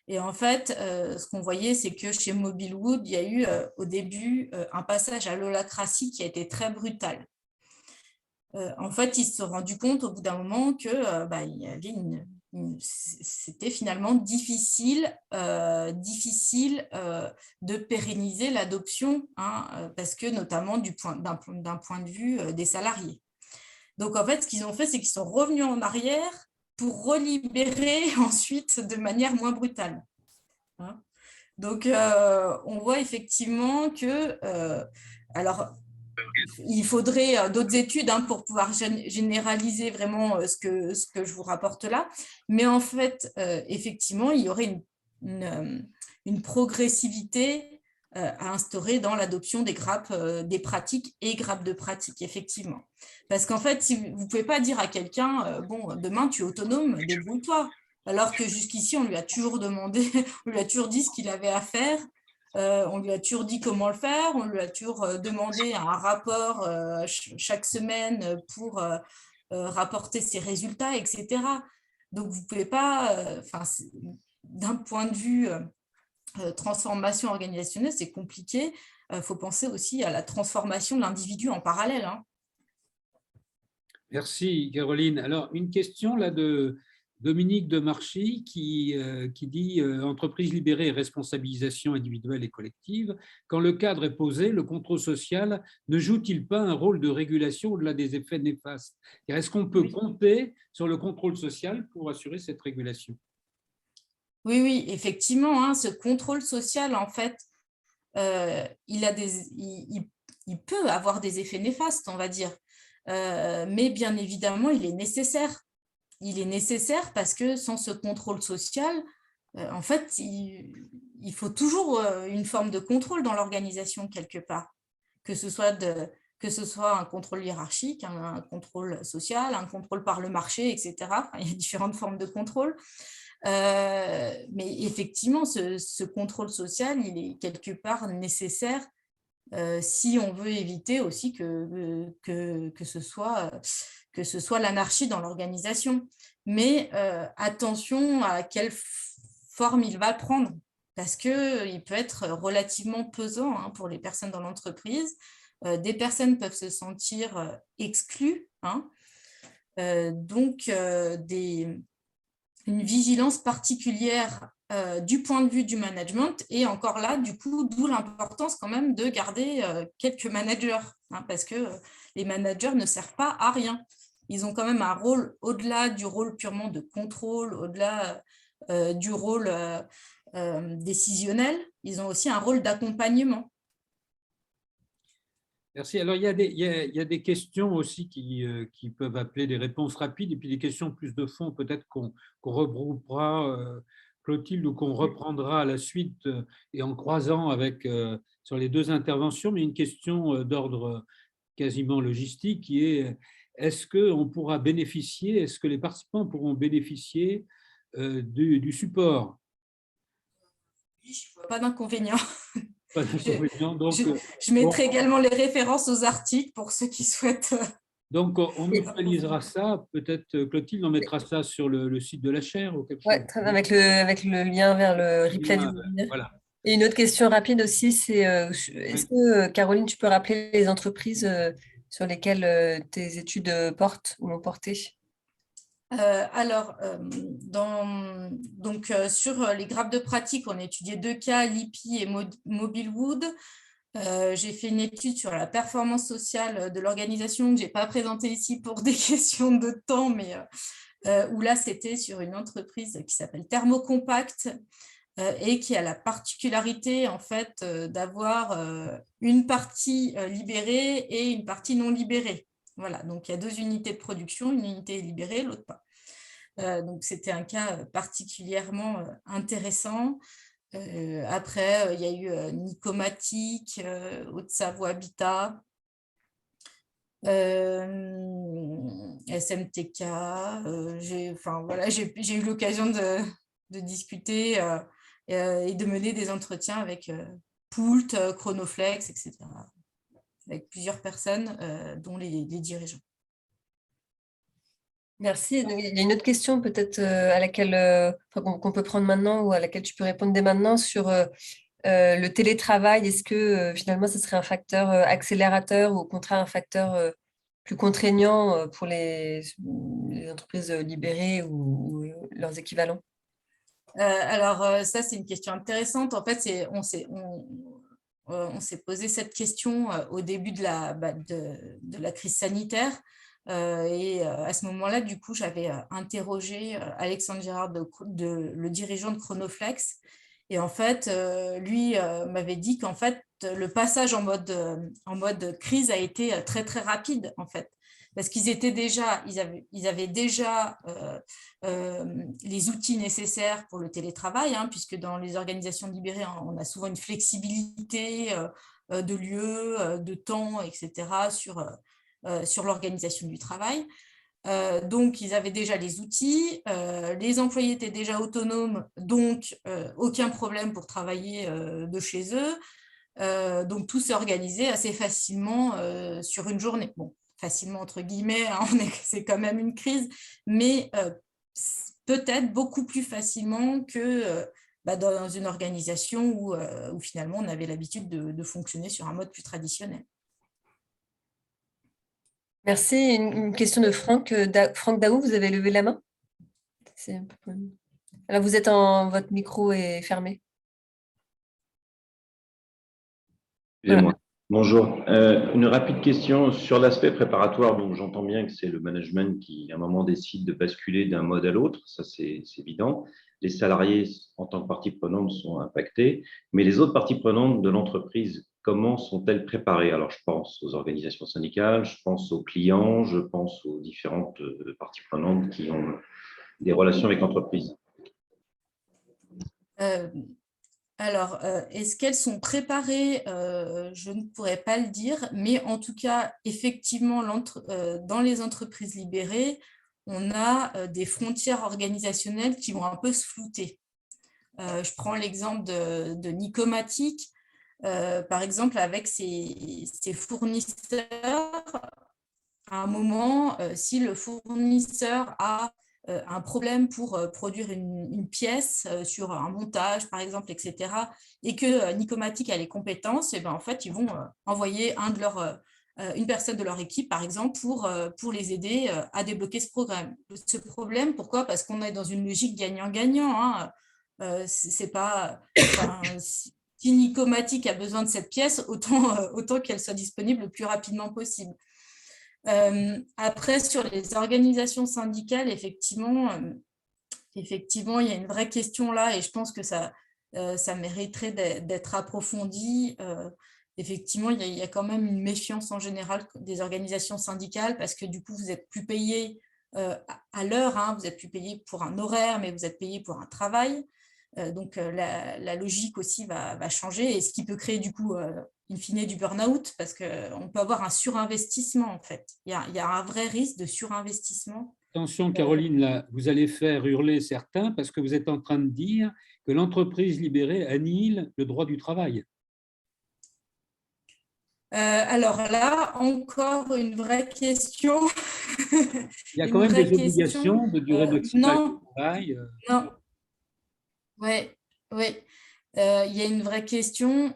Et en fait, ce qu'on voyait, c'est que chez Mobilewood, il y a eu au début un passage à l'holacratie qui a été très brutal. En fait, ils se sont rendus compte au bout d'un moment que il y avait c'était finalement difficile de pérenniser l'adoption, hein, parce que notamment d'un point de vue des salariés. Donc, en fait, ce qu'ils ont fait, c'est qu'ils sont revenus en arrière pour relibérer ensuite de manière moins brutale. Hein. Donc, on voit effectivement que… alors, il faudrait d'autres études pour pouvoir généraliser vraiment ce que je vous rapporte là. Mais en fait, effectivement, il y aurait une progressivité à instaurer dans l'adoption des grappes des pratiques et grappes de pratiques, effectivement. Parce qu'en fait, vous ne pouvez pas dire à quelqu'un bon, demain, tu es autonome, débrouille-toi. Alors que jusqu'ici, on lui a toujours demandé, on lui a toujours dit ce qu'il avait à faire. On lui a toujours dit comment le faire, on lui a toujours demandé un rapport chaque semaine pour rapporter ses résultats, etc. Donc, vous ne pouvez pas, d'un point de vue transformation organisationnelle, c'est compliqué. Il faut penser aussi à la transformation de l'individu en parallèle. Hein.
Merci, Caroline. Alors, une question là de Dominique Demarchy qui dit entreprise libérée et responsabilisation individuelle et collective. Quand le cadre est posé, le contrôle social ne joue-t-il pas un rôle de régulation au-delà des effets néfastes? Est-ce qu'on peut compter sur le contrôle social pour assurer cette régulation?
Oui, effectivement, hein, ce contrôle social, en fait, il peut avoir des effets néfastes, on va dire. Mais bien évidemment, il est nécessaire. Il est nécessaire parce que sans ce contrôle social, en fait, il faut toujours une forme de contrôle dans l'organisation quelque part, que ce soit un contrôle hiérarchique, un contrôle social, un contrôle par le marché, etc. Il y a différentes formes de contrôle. Mais effectivement, ce contrôle social, il est quelque part nécessaire si on veut éviter aussi que ce soit l'anarchie dans l'organisation. Mais attention à quelle forme il va prendre, parce qu'il peut être relativement pesant, hein, pour les personnes dans l'entreprise. Des personnes peuvent se sentir exclues, hein. Donc, une vigilance particulière du point de vue du management. Et encore là, du coup, d'où l'importance quand même de garder quelques managers, hein, parce que les managers ne servent pas à rien. Ils ont quand même un rôle au-delà du rôle purement de contrôle, au-delà du rôle décisionnel. Ils ont aussi un rôle d'accompagnement.
Merci. Alors, il y a des questions aussi qui peuvent appeler des réponses rapides et puis des questions plus de fond, peut-être qu'on regroupera, Clotilde, ou qu'on reprendra à la suite et en croisant sur les deux interventions. Mais une question d'ordre quasiment logistique qui est: est-ce qu'on pourra bénéficier, est-ce que les participants pourront bénéficier du support?
Je ne vois pas d'inconvénient.
Pas d'inconvénient. Donc,
je mettrai également les références aux articles pour ceux qui souhaitent.
Donc, on mutualisera ça. Peut-être, Clotilde, on mettra ça sur le site de la chaire ou quelque chose.
Ouais, avec le lien vers le replay du webinaire.
Voilà.
Et une autre question rapide aussi, c'est est-ce que, Caroline, tu peux rappeler les entreprises sur lesquelles tes études portent ou ont porté?
Alors, sur les grappes de pratique, on a étudié 2 cas, Lippi et Mobilewood. J'ai fait une étude sur la performance sociale de l'organisation que je n'ai pas présentée ici pour des questions de temps, mais où là, c'était sur une entreprise qui s'appelle Thermocompact et qui a la particularité en fait d'avoir une partie libérée et une partie non libérée. Voilà, donc il y a 2 unités de production, une unité est libérée, l'autre pas. Donc c'était un cas particulièrement intéressant. Après, il y a eu Nicomatic, Haute-Savoie Habitat, SMTK. J'ai eu l'occasion de discuter et de mener des entretiens avec Poult, Chronoflex, etc., avec plusieurs personnes, dont les dirigeants.
Merci. Il y a une autre question peut-être à laquelle qu'on peut prendre maintenant ou à laquelle tu peux répondre dès maintenant sur le télétravail. Est-ce que finalement ce serait un facteur accélérateur ou au contraire un facteur plus contraignant pour les entreprises libérées ou leurs équivalents?
Alors ça, c'est une question intéressante. En fait, on s'est posé cette question au début de la crise sanitaire. Et à ce moment-là, du coup, j'avais interrogé Alexandre Gérard, le dirigeant de Chronoflex. Et en fait, lui m'avait dit qu'en fait, le passage en mode crise a été très, très rapide, en fait. Parce qu'ils avaient déjà les outils nécessaires pour le télétravail, hein, puisque dans les organisations libérées, on a souvent une flexibilité de lieu, de temps, etc., sur l'organisation du travail. Donc, ils avaient déjà les outils, les employés étaient déjà autonomes, donc aucun problème pour travailler de chez eux. Donc, tout s'est organisé assez facilement sur une journée. Bon, facilement entre guillemets, hein, c'est quand même une crise, mais peut-être beaucoup plus facilement que dans une organisation où finalement on avait l'habitude de fonctionner sur un mode plus traditionnel.
Merci. Une question de Franck Daou, vous avez levé la main. Alors, votre micro est fermé.
Excusez-moi. Bonjour. Une rapide question sur l'aspect préparatoire. Donc, j'entends bien que c'est le management qui, à un moment, décide de basculer d'un mode à l'autre. Ça, c'est évident. Les salariés, en tant que partie prenante, sont impactés. Mais les autres parties prenantes de l'entreprise, comment sont-elles préparées? Alors, je pense aux organisations syndicales, je pense aux clients, je pense aux différentes parties prenantes qui ont des relations avec l'entreprise.
Alors, est-ce qu'elles sont préparées? Je ne pourrais pas le dire, mais en tout cas, effectivement, dans les entreprises libérées, on a des frontières organisationnelles qui vont un peu se flouter. Je prends l'exemple de Nicomatic. par exemple, avec ses fournisseurs, à un moment, si le fournisseur a un problème pour produire une pièce sur un montage, par exemple, etc., et que Nicomatic a les compétences, et ben, en fait, ils vont envoyer une personne de leur équipe, par exemple, pour les aider à débloquer ce problème. Pourquoi? Parce qu'on est dans une logique gagnant-gagnant. Hein. C'est pas, enfin, si Nicomatic a besoin de cette pièce, autant qu'elle soit disponible le plus rapidement possible. Après, sur les organisations syndicales, effectivement, il y a une vraie question là, et je pense que ça mériterait d'être approfondi. Effectivement, il y a quand même une méfiance en général des organisations syndicales, parce que du coup, vous n'êtes plus payé à l'heure, hein, vous n'êtes plus payé pour un horaire, mais vous êtes payé pour un travail. Donc, la logique aussi va changer, et ce qui peut créer du coup, in fine, du burn-out, parce qu'on peut avoir un surinvestissement en fait. Il y a un vrai risque de surinvestissement.
Attention, Caroline, là, vous allez faire hurler certains parce que vous êtes en train de dire que l'entreprise libérée annihile le droit du travail.
Alors là, encore une vraie question.
Il y a quand même des obligations de durée maximale de travail.
Non. Oui, oui. Il y a une vraie question.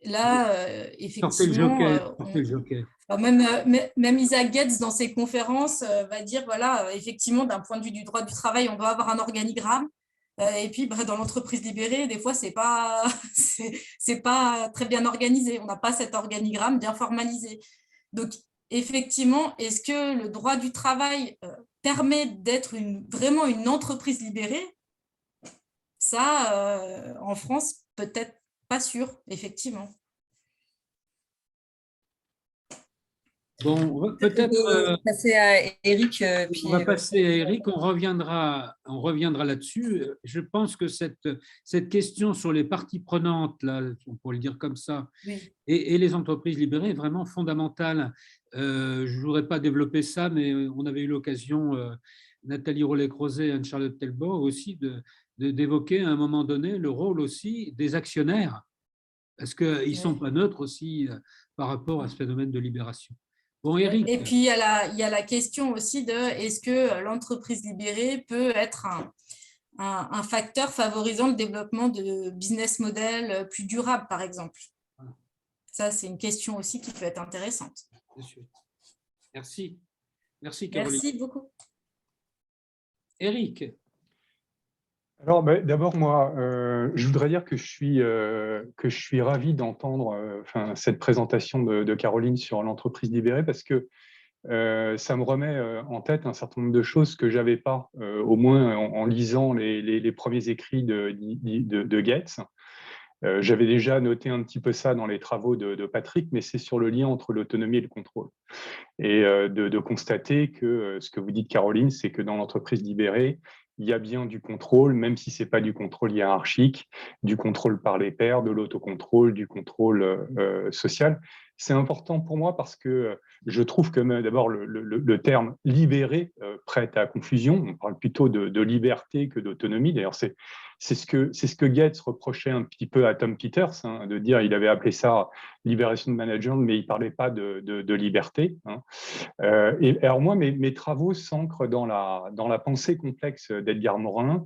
Là, effectivement,
Sortez le joker.
même Isaac Getz, dans ses conférences, va dire, voilà, effectivement, d'un point de vue du droit du travail, on doit avoir un organigramme. Et puis, dans l'entreprise libérée, des fois, c'est pas très bien organisé. On n'a pas cet organigramme bien formalisé. Donc, effectivement, est-ce que le droit du travail permet d'être vraiment une entreprise libérée? Ça, en France, peut-être pas sûr, effectivement.
Bon, peut-être.
On va passer à Eric.
On va passer à Eric, on reviendra là-dessus. Je pense que cette question sur les parties prenantes, là, on pourrait le dire comme ça,
oui.
et les entreprises libérées est vraiment fondamentale. Je ne voudrais pas développer ça, mais on avait eu l'occasion, Nathalie Rollet-Crozet et Anne-Charlotte Telbot aussi, d'évoquer à un moment donné le rôle aussi des actionnaires, parce qu'ils ne sont pas neutres aussi par rapport à ce phénomène de libération. Bon, Eric.
Et puis, il y a la question aussi de est-ce que l'entreprise libérée peut être un facteur favorisant le développement de business models plus durables, par exemple. Ça, c'est une question aussi qui peut être intéressante.
Merci. Merci, Caroline.
Merci beaucoup.
Eric.
Alors, d'abord, moi, je voudrais dire que je suis ravi d'entendre cette présentation de Caroline sur l'entreprise libérée, parce que ça me remet en tête un certain nombre de choses que je n'avais pas, au moins en lisant les premiers écrits de Getz. J'avais déjà noté un petit peu ça dans les travaux de Patrick, mais c'est sur le lien entre l'autonomie et le contrôle. Et de constater que ce que vous dites, Caroline, c'est que dans l'entreprise libérée, il y a bien du contrôle, même si ce n'est pas du contrôle hiérarchique, du contrôle par les pairs, de l'autocontrôle, du contrôle social. C'est important pour moi parce que je trouve que d'abord le terme « libéré » prête à confusion. On parle plutôt de liberté que d'autonomie. D'ailleurs, c'est ce que Getz reprochait un petit peu à Tom Peters, hein, de dire, il avait appelé ça « libération de management », mais il ne parlait pas de liberté. Hein. Et alors moi, mes travaux s'ancrent dans la pensée complexe d'Edgar Morin.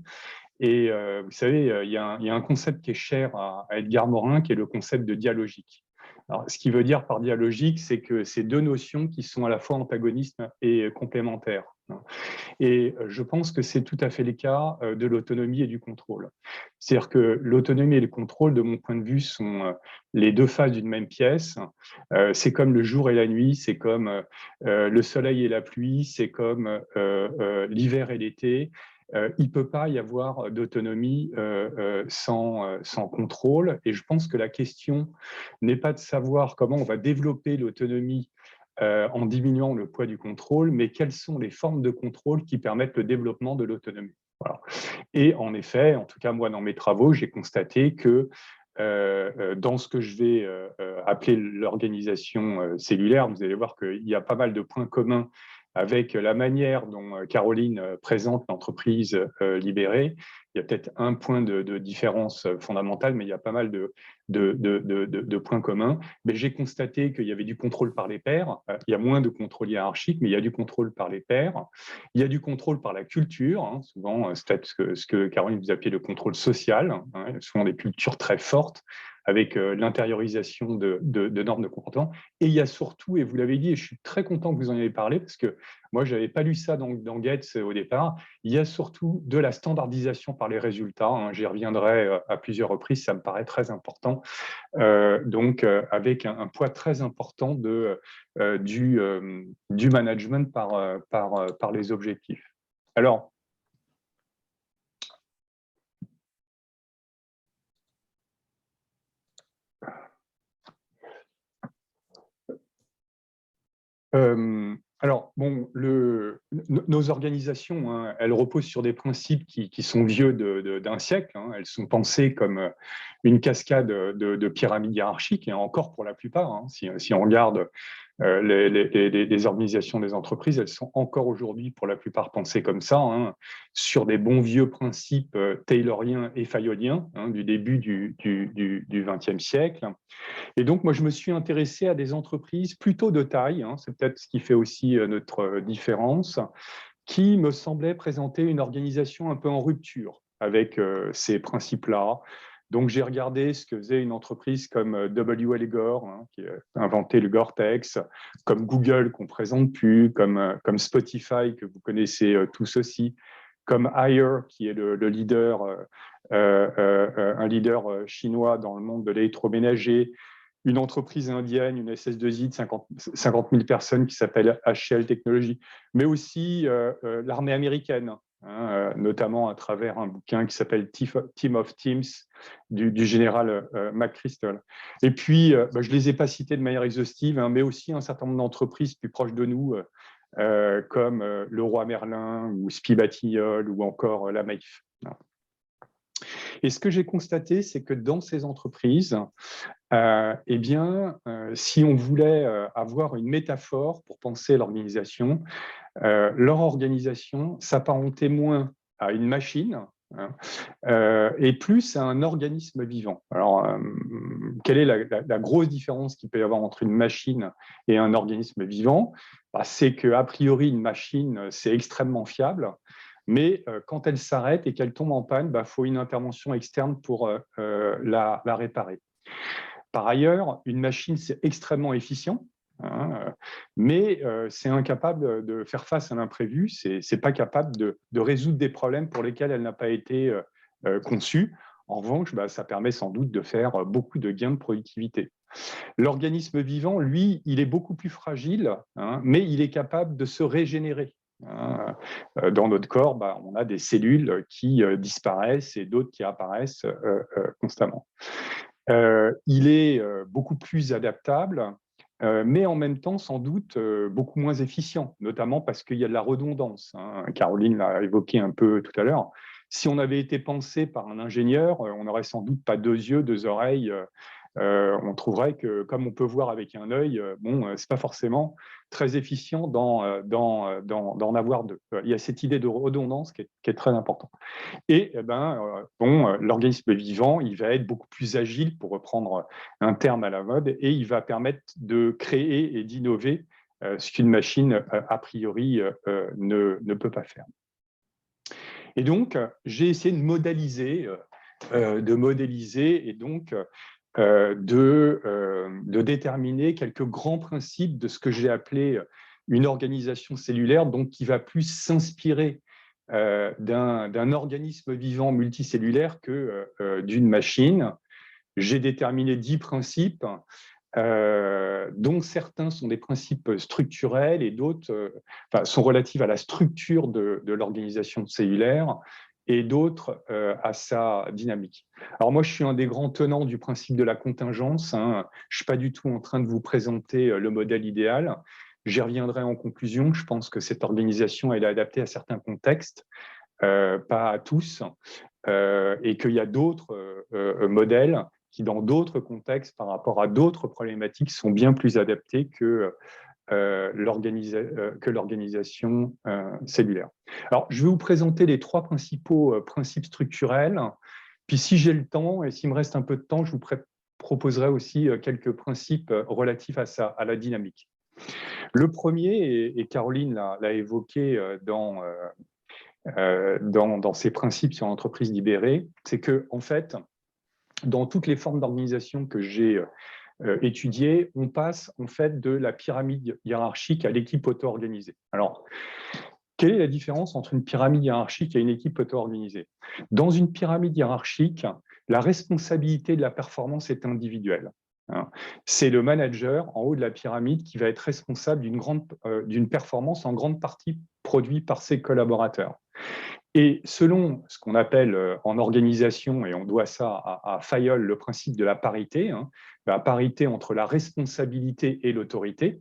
Et vous savez, il y a un concept qui est cher à Edgar Morin, qui est le concept de dialogique. Alors, ce qui veut dire par dialogique, c'est que c'est deux notions qui sont à la fois antagonistes et complémentaires. Et je pense que c'est tout à fait le cas de l'autonomie et du contrôle. C'est-à-dire que l'autonomie et le contrôle, de mon point de vue, sont les deux faces d'une même pièce. C'est comme le jour et la nuit, c'est comme le soleil et la pluie, c'est comme l'hiver et l'été. Il ne peut pas y avoir d'autonomie sans contrôle. Et je pense que la question n'est pas de savoir comment on va développer l'autonomie en diminuant le poids du contrôle, mais quelles sont les formes de contrôle qui permettent le développement de l'autonomie. Voilà. Et en effet, en tout cas moi dans mes travaux, j'ai constaté que dans ce que je vais appeler l'organisation cellulaire, vous allez voir qu'il y a pas mal de points communs avec la manière dont Caroline présente l'entreprise libérée. Il y a peut-être un point de différence fondamentale, mais il y a pas mal de de points communs. Mais j'ai constaté qu'il y avait du contrôle par les pairs. Il y a moins de contrôle hiérarchique, mais il y a du contrôle par les pairs. Il y a du contrôle par la culture. Souvent, c'est peut-être ce que Caroline vous appelez le contrôle social. Souvent des cultures très fortes avec l'intériorisation de normes de comportement. Et il y a surtout, et vous l'avez dit, et je suis très content que vous en ayez parlé, parce que moi, je n'avais pas lu ça dans Gates au départ, il y a surtout de la standardisation par les résultats. J'y reviendrai à plusieurs reprises, ça me paraît très important. Donc, avec un poids très important du management par les objectifs. Alors, bon, nos organisations, elles reposent sur des principes qui sont vieux d'un siècle. Elles sont pensées comme une cascade de pyramides hiérarchiques, et encore pour la plupart. Si on regarde les organisations des entreprises, elles sont encore aujourd'hui pour la plupart pensées comme ça, sur des bons vieux principes tayloriens et fayoliens du début du XXe siècle. Et donc, moi, je me suis intéressé à des entreprises plutôt de taille, c'est peut-être ce qui fait aussi notre différence, qui me semblaient présenter une organisation un peu en rupture avec ces principes-là. Donc, j'ai regardé ce que faisait une entreprise comme W.L. Gore, qui a inventé le Gore-Tex, comme Google, qu'on ne présente plus, comme Spotify, que vous connaissez tous aussi, comme Haier, qui est le leader, un leader chinois dans le monde de l'électroménager, une entreprise indienne, une SS2I de 50 000 personnes qui s'appelle HCL Technologies, mais aussi l'armée américaine, notamment à travers un bouquin qui s'appelle Team of Teams du général McChrystal. Et puis, je ne les ai pas cités de manière exhaustive, mais aussi un certain nombre d'entreprises plus proches de nous, comme Leroy Merlin ou Spibatignol ou encore la Maïf. Et ce que j'ai constaté, c'est que dans ces entreprises, si on voulait avoir une métaphore pour penser l'organisation, leur organisation s'apparentait moins à une machine et plus à un organisme vivant. Alors, quelle est la grosse différence qu'il peut y avoir entre une machine et un organisme vivant? C'est qu'a priori, une machine, c'est extrêmement fiable, mais quand elle s'arrête et qu'elle tombe en panne, faut une intervention externe pour la réparer. Par ailleurs, une machine, c'est extrêmement efficient, mais c'est incapable de faire face à l'imprévu, c'est pas capable de résoudre des problèmes pour lesquels elle n'a pas été conçue. En revanche, ça permet sans doute de faire beaucoup de gains de productivité. L'organisme vivant, lui, il est beaucoup plus fragile, mais il est capable de se régénérer. Dans notre corps, on a des cellules qui disparaissent et d'autres qui apparaissent constamment. Il est beaucoup plus adaptable, mais en même temps, sans doute, beaucoup moins efficient, notamment parce qu'il y a de la redondance. Caroline l'a évoqué un peu tout à l'heure. Si on avait été pensé par un ingénieur, on n'aurait sans doute pas 2 yeux, 2 oreilles. On trouverait que, comme on peut voir avec un œil, c'est pas forcément très efficient d'en avoir 2. Il y a cette idée de redondance qui est très importante. Et l'organisme vivant, il va être beaucoup plus agile, pour reprendre un terme à la mode, et il va permettre de créer et d'innover ce qu'une machine, a priori, ne peut pas faire. Et donc, j'ai essayé de modéliser et donc de déterminer quelques grands principes de ce que j'ai appelé une organisation cellulaire, donc qui va plus s'inspirer d'un organisme vivant multicellulaire que d'une machine. J'ai déterminé 10 principes, dont certains sont des principes structurels et d'autres sont relatifs à la structure de l'organisation cellulaire et d'autres à sa dynamique. Alors moi, je suis un des grands tenants du principe de la contingence. Je ne suis pas du tout en train de vous présenter le modèle idéal. J'y reviendrai en conclusion. Je pense que cette organisation, elle est adaptée à certains contextes, pas à tous, et qu'il y a d'autres modèles qui, dans d'autres contextes, par rapport à d'autres problématiques, sont bien plus adaptés que l'organisation cellulaire. Alors, je vais vous présenter les 3 principaux principes structurels. Puis, si j'ai le temps et s'il me reste un peu de temps, je vous proposerai aussi quelques principes relatifs à ça, à la dynamique. Le premier, et Caroline l'a évoqué dans ses principes sur l'entreprise libérée, c'est que, en fait, dans toutes les formes d'organisation que j'ai étudiées, on passe en fait de la pyramide hiérarchique à l'équipe auto-organisée. Alors, quelle est la différence entre une pyramide hiérarchique et une équipe auto-organisée? Dans une pyramide hiérarchique, la responsabilité de la performance est individuelle. C'est le manager en haut de la pyramide qui va être responsable d'une performance en grande partie produite par ses collaborateurs. Et selon ce qu'on appelle en organisation, et on doit ça à Fayol, le principe de la parité, la parité entre la responsabilité et l'autorité.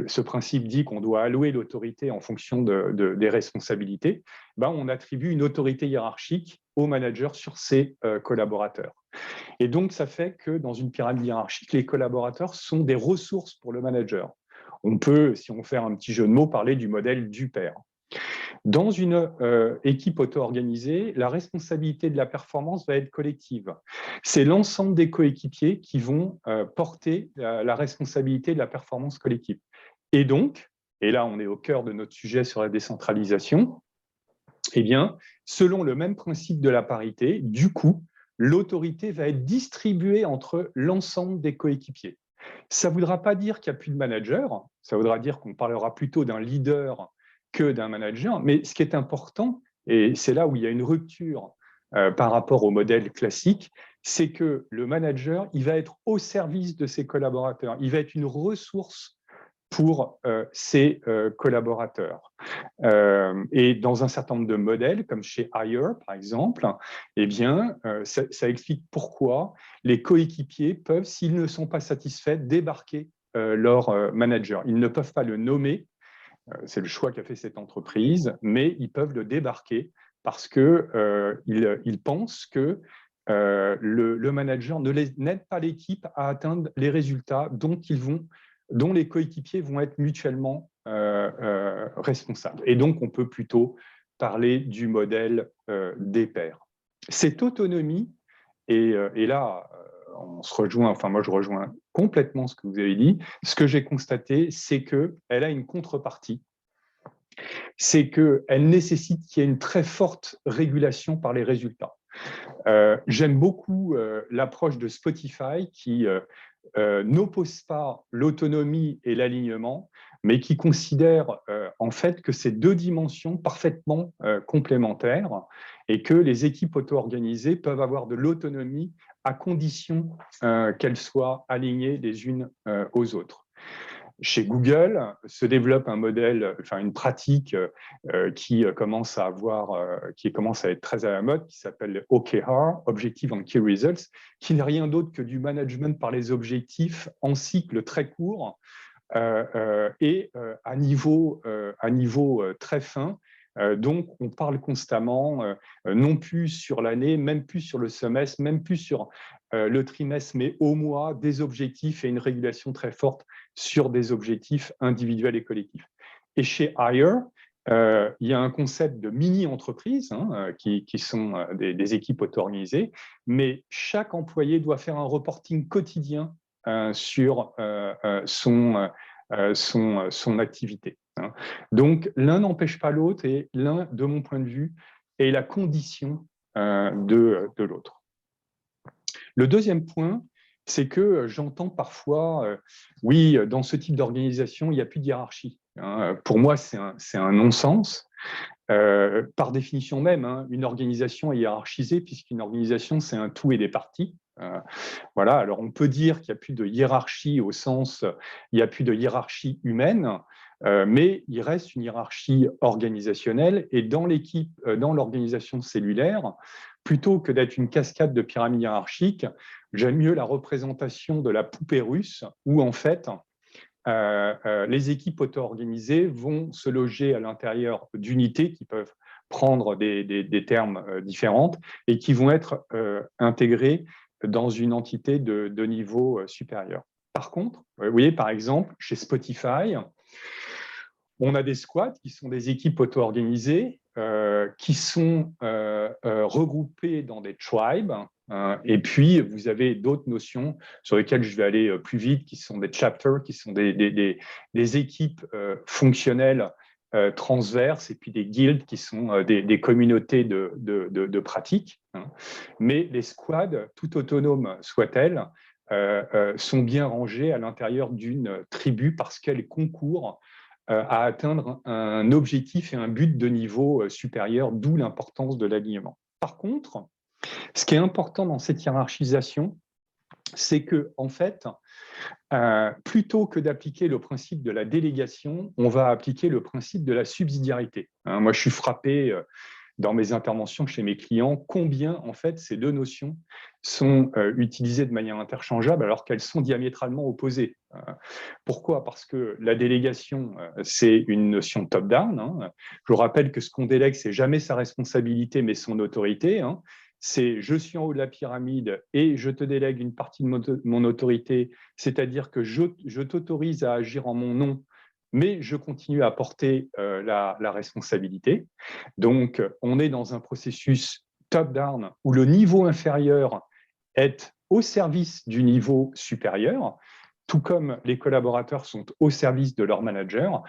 Ce principe dit qu'on doit allouer l'autorité en fonction des responsabilités. On attribue une autorité hiérarchique au manager sur ses collaborateurs. Et donc, ça fait que dans une pyramide hiérarchique, les collaborateurs sont des ressources pour le manager. On peut, si on fait un petit jeu de mots, parler du modèle du père. Dans une équipe auto-organisée, la responsabilité de la performance va être collective. C'est l'ensemble des coéquipiers qui vont porter la responsabilité de la performance collective. Et donc, et là on est au cœur de notre sujet sur la décentralisation, eh bien, selon le même principe de la parité, du coup, l'autorité va être distribuée entre l'ensemble des coéquipiers. Ça ne voudra pas dire qu'il n'y a plus de manager, ça voudra dire qu'on parlera plutôt d'un leader que d'un manager, mais ce qui est important, et c'est là où il y a une rupture par rapport au modèle classique, c'est que le manager, il va être au service de ses collaborateurs, il va être une ressource pour ses collaborateurs. Et dans un certain nombre de modèles, comme chez Hire, par exemple, eh bien, ça explique pourquoi les coéquipiers peuvent, s'ils ne sont pas satisfaits, débarquer leur manager. Ils ne peuvent pas le nommer, c'est le choix qu'a fait cette entreprise, mais ils peuvent le débarquer parce qu'ils pensent que le manager n'aide pas l'équipe à atteindre les résultats dont les coéquipiers vont être mutuellement responsables. Et donc, on peut plutôt parler du modèle des pairs. Cette autonomie, et là, on se rejoint, enfin moi je rejoins complètement ce que vous avez dit, ce que j'ai constaté, c'est qu'elle a une contrepartie, c'est qu'elle nécessite qu'il y ait une très forte régulation par les résultats. J'aime beaucoup l'approche de Spotify qui n'oppose pas l'autonomie et l'alignement, mais qui considère en fait que ces deux dimensions parfaitement complémentaires et que les équipes auto-organisées peuvent avoir de l'autonomie à condition qu'elles soient alignées les unes aux autres. Chez Google se développe un modèle, enfin une pratique qui commence à être très à la mode, qui s'appelle OKR, Objective and Key Results, qui n'est rien d'autre que du management par les objectifs en cycle très court et à niveau très fin. Donc, on parle constamment, non plus sur l'année, même plus sur le semestre, même plus sur le trimestre, mais au mois, des objectifs et une régulation très forte sur des objectifs individuels et collectifs. Et chez Hire, il y a un concept de mini-entreprise qui sont des équipes auto-organisées, mais chaque employé doit faire un reporting quotidien sur son activité. Donc, l'un n'empêche pas l'autre et l'un, de mon point de vue, est la condition de l'autre. Le deuxième point, c'est que j'entends parfois, oui, dans ce type d'organisation, il n'y a plus de hiérarchie. Pour moi, c'est un non-sens. Par définition même, une organisation est hiérarchisée puisqu'une organisation, c'est un tout et des parties. Voilà. Alors, on peut dire qu'il n'y a plus de hiérarchie au sens, il n'y a plus de hiérarchie humaine, mais il reste une hiérarchie organisationnelle et dans l'organisation cellulaire, plutôt que d'être une cascade de pyramides hiérarchiques, j'aime mieux la représentation de la poupée russe où en fait, les équipes auto-organisées vont se loger à l'intérieur d'unités qui peuvent prendre des termes différents et qui vont être intégrées dans une entité de niveau supérieur. Par contre, vous voyez, par exemple, chez Spotify, on a des squads qui sont des équipes auto-organisées qui sont regroupées dans des tribes Et puis, vous avez d'autres notions sur lesquelles je vais aller plus vite, qui sont des chapters, qui sont des équipes fonctionnelles transverses, et puis des guilds, qui sont des communautés de pratiques. Mais les squads, tout autonomes soient-elles, sont bien rangées à l'intérieur d'une tribu parce qu'elles concourent à atteindre un objectif et un but de niveau supérieur, d'où l'importance de l'alignement. Par contre, ce qui est important dans cette hiérarchisation, c'est que, en fait, plutôt que d'appliquer le principe de la délégation, on va appliquer le principe de la subsidiarité. Moi, je suis frappé dans mes interventions chez mes clients combien, en fait, ces deux notions sont utilisées de manière interchangeable alors qu'elles sont diamétralement opposées. Pourquoi? Parce que la délégation, c'est une notion top-down. Je vous rappelle que ce qu'on délègue, c'est jamais sa responsabilité, mais son autorité. C'est je suis en haut de la pyramide et je te délègue une partie de mon autorité, c'est-à-dire que je t'autorise à agir en mon nom, mais je continue à porter la responsabilité. Donc, on est dans un processus top-down où le niveau inférieur est au service du niveau supérieur, tout comme les collaborateurs sont au service de leur manager,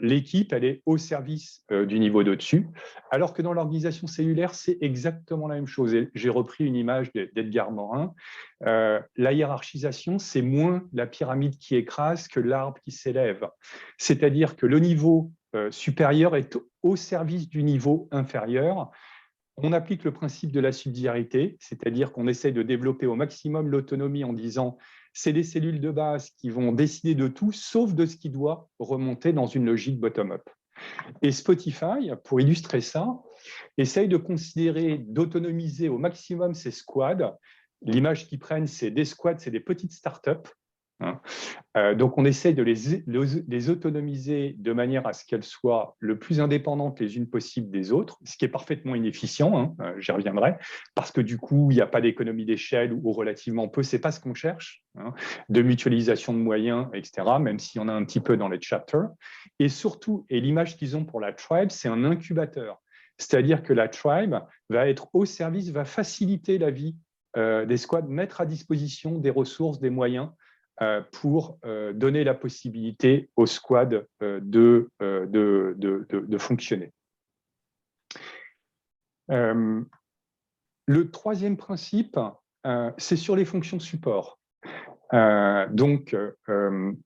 l'équipe, elle est au service du niveau d'au-dessus, alors que dans l'organisation cellulaire, c'est exactement la même chose. J'ai repris une image d'Edgar Morin. La hiérarchisation, c'est moins la pyramide qui écrase que l'arbre qui s'élève. C'est-à-dire que le niveau supérieur est au service du niveau inférieur. On applique le principe de la subsidiarité, c'est-à-dire qu'on essaie de développer au maximum l'autonomie en disant c'est les cellules de base qui vont décider de tout, sauf de ce qui doit remonter dans une logique bottom-up. Et Spotify, pour illustrer ça, essaye de considérer, d'autonomiser au maximum ces squads. L'image qu'ils prennent, c'est des squads, c'est des petites startups. Donc, on essaie de les autonomiser de manière à ce qu'elles soient le plus indépendantes les unes possibles des autres, ce qui est parfaitement inefficient, j'y reviendrai, parce que du coup, il n'y a pas d'économie d'échelle ou relativement peu, ce n'est pas ce qu'on cherche, de mutualisation de moyens, etc., même s'il y en a un petit peu dans les chapters. Et surtout, et l'image qu'ils ont pour la tribe, c'est un incubateur. C'est-à-dire que la tribe va être au service, va faciliter la vie des squads, mettre à disposition des ressources, des moyens, pour donner la possibilité aux squads de fonctionner. Le troisième principe, c'est sur les fonctions support. Donc,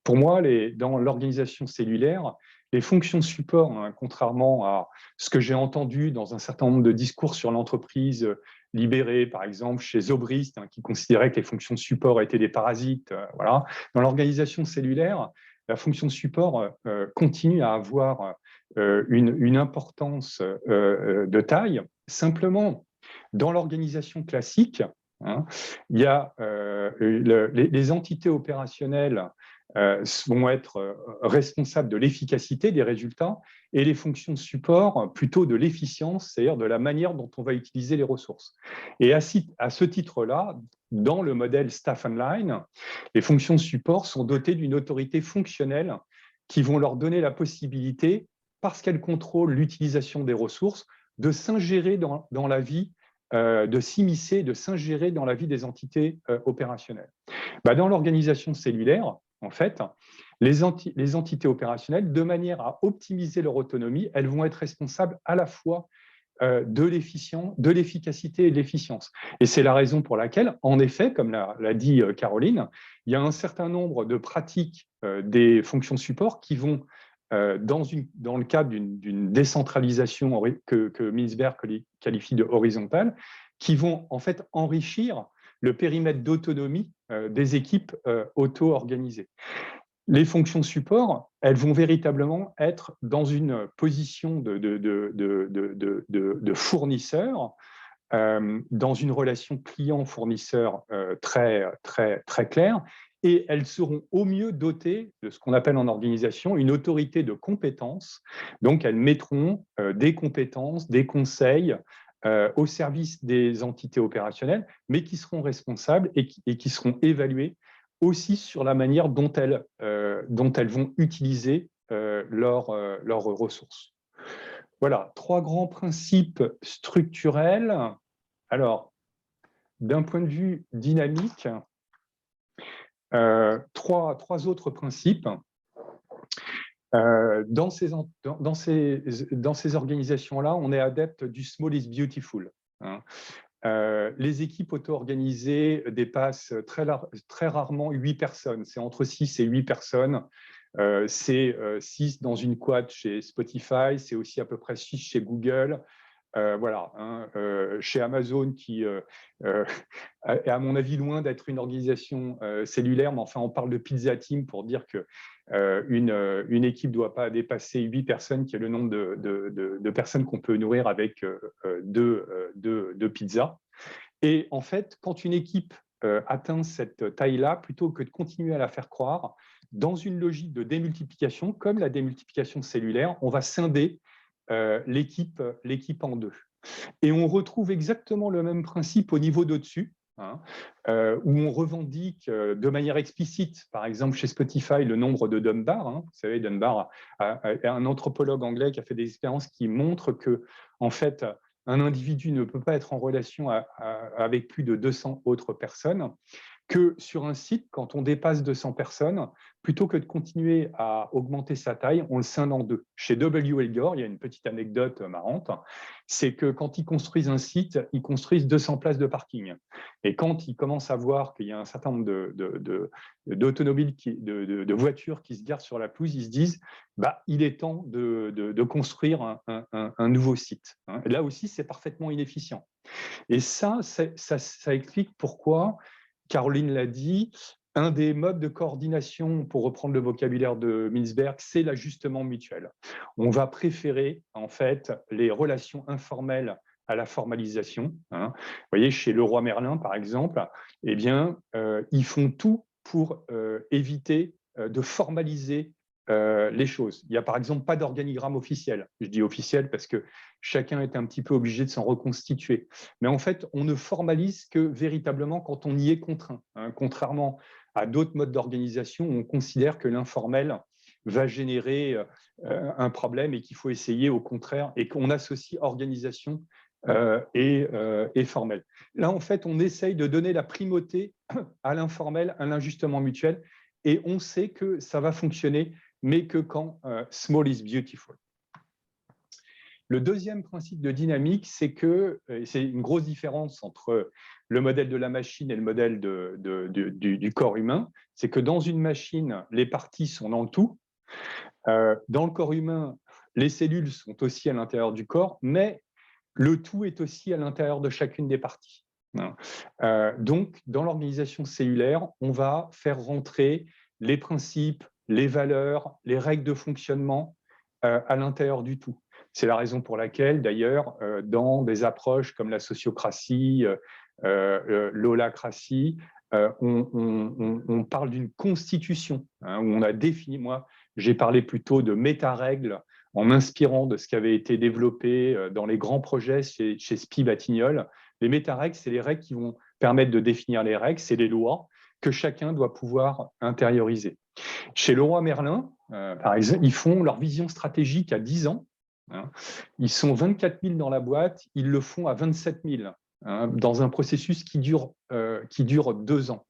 pour moi, dans l'organisation cellulaire, les fonctions support, contrairement à ce que j'ai entendu dans un certain nombre de discours sur l'entreprise libérée, par exemple, chez Zobrist, qui considérait que les fonctions support étaient des parasites. Voilà. Dans l'organisation cellulaire, la fonction support continue à avoir une importance de taille. Simplement, dans l'organisation classique, il y a les entités opérationnelles vont être responsables de l'efficacité des résultats et les fonctions de support plutôt de l'efficience, c'est-à-dire de la manière dont on va utiliser les ressources. Et à ce titre-là, dans le modèle Staff and Line, les fonctions de support sont dotées d'une autorité fonctionnelle qui vont leur donner la possibilité, parce qu'elles contrôlent l'utilisation des ressources, de s'ingérer dans la vie, de s'immiscer, de s'ingérer dans la vie des entités opérationnelles. Dans l'organisation cellulaire, en fait, les entités opérationnelles, de manière à optimiser leur autonomie, elles vont être responsables à la fois de l'efficacité et de l'efficience. Et c'est la raison pour laquelle, en effet, comme l'a dit Caroline, il y a un certain nombre de pratiques des fonctions support qui vont, dans le cadre d'une décentralisation que Mintzberg qualifie de horizontale, qui vont en fait enrichir le périmètre d'autonomie des équipes auto-organisées. Les fonctions support, elles vont véritablement être dans une position de fournisseur, dans une relation client-fournisseur très, très, très claire, et elles seront au mieux dotées de ce qu'on appelle en organisation une autorité de compétences. Donc, elles mettront des compétences, des conseils au service des entités opérationnelles, mais qui seront responsables et qui seront évaluées aussi sur la manière dont elles vont utiliser leurs ressources. Voilà, 3 grands principes structurels. Alors, d'un point de vue dynamique, trois autres principes. Dans ces organisations-là, on est adepte du small is beautiful. Hein. Les équipes auto-organisées dépassent très rarement 8 personnes. C'est entre 6 et 8 personnes. C'est 6 dans une quad chez Spotify, c'est aussi à peu près 6 chez Google. Voilà, hein, chez Amazon, qui est à mon avis loin d'être une organisation cellulaire, mais enfin on parle de pizza team pour dire que une équipe ne doit pas dépasser 8 personnes, qui est le nombre de personnes qu'on peut nourrir avec deux pizzas. Et en fait, quand une équipe atteint cette taille-là, plutôt que de continuer à la faire croire, dans une logique de démultiplication, comme la démultiplication cellulaire, on va scinder l'équipe en deux. Et on retrouve exactement le même principe au niveau d'au-dessus, hein, où on revendique de manière explicite, par exemple chez Spotify, le nombre de Dunbar. Hein. Vous savez, Dunbar est un anthropologue anglais qui a fait des expériences qui montrent que, en fait, un individu ne peut pas être en relation avec plus de 200 autres personnes, que sur un site, quand on dépasse 200 personnes, plutôt que de continuer à augmenter sa taille, on le scinde en deux. Chez W. Elgor, il y a une petite anecdote marrante, c'est que quand ils construisent un site, ils construisent 200 places de parking. Et quand ils commencent à voir qu'il y a un certain nombre d'automobiles, de voitures qui se garent sur la pelouse, ils se disent bah, il est temps de construire un nouveau site. Et là aussi, c'est parfaitement inefficient. Et ça explique pourquoi, Caroline l'a dit, un des modes de coordination, pour reprendre le vocabulaire de Mintzberg, c'est l'ajustement mutuel. On va préférer en fait les relations informelles à la formalisation. Hein. Vous voyez, chez Leroy Merlin, par exemple, eh bien, ils font tout pour éviter de formaliser les choses. Il n'y a par exemple pas d'organigramme officiel. Je dis officiel parce que chacun est un petit peu obligé de s'en reconstituer. Mais en fait, on ne formalise que véritablement quand on y est contraint. Hein. Contrairement à d'autres modes d'organisation, on considère que l'informel va générer un problème et qu'il faut essayer au contraire, et qu'on associe organisation et formel. Là, en fait, on essaye de donner la primauté à l'informel, à l'ajustement mutuel, et on sait que ça va fonctionner, mais que quand small is beautiful. Le deuxième principe de dynamique, c'est que, c'est une grosse différence entre le modèle de la machine et le modèle du corps humain, c'est que dans une machine, les parties sont dans le tout. Dans le corps humain, les cellules sont aussi à l'intérieur du corps, mais le tout est aussi à l'intérieur de chacune des parties. Donc, dans l'organisation cellulaire, on va faire rentrer les principes, les valeurs, les règles de fonctionnement à l'intérieur du tout. C'est la raison pour laquelle, d'ailleurs, dans des approches comme la sociocratie, l'holacratie, on parle d'une constitution, hein, où on a défini, moi, j'ai parlé plutôt de méta-règles en m'inspirant de ce qui avait été développé dans les grands projets chez Spy-Batignolles. Les méta-règles, c'est les règles qui vont permettre de définir les règles, c'est les lois que chacun doit pouvoir intérioriser. Chez Leroy Merlin, par exemple, ils font leur vision stratégique à 10 ans. Hein. Ils sont 24 000 dans la boîte, ils le font à 27 000, hein, dans un processus qui dure 2 ans.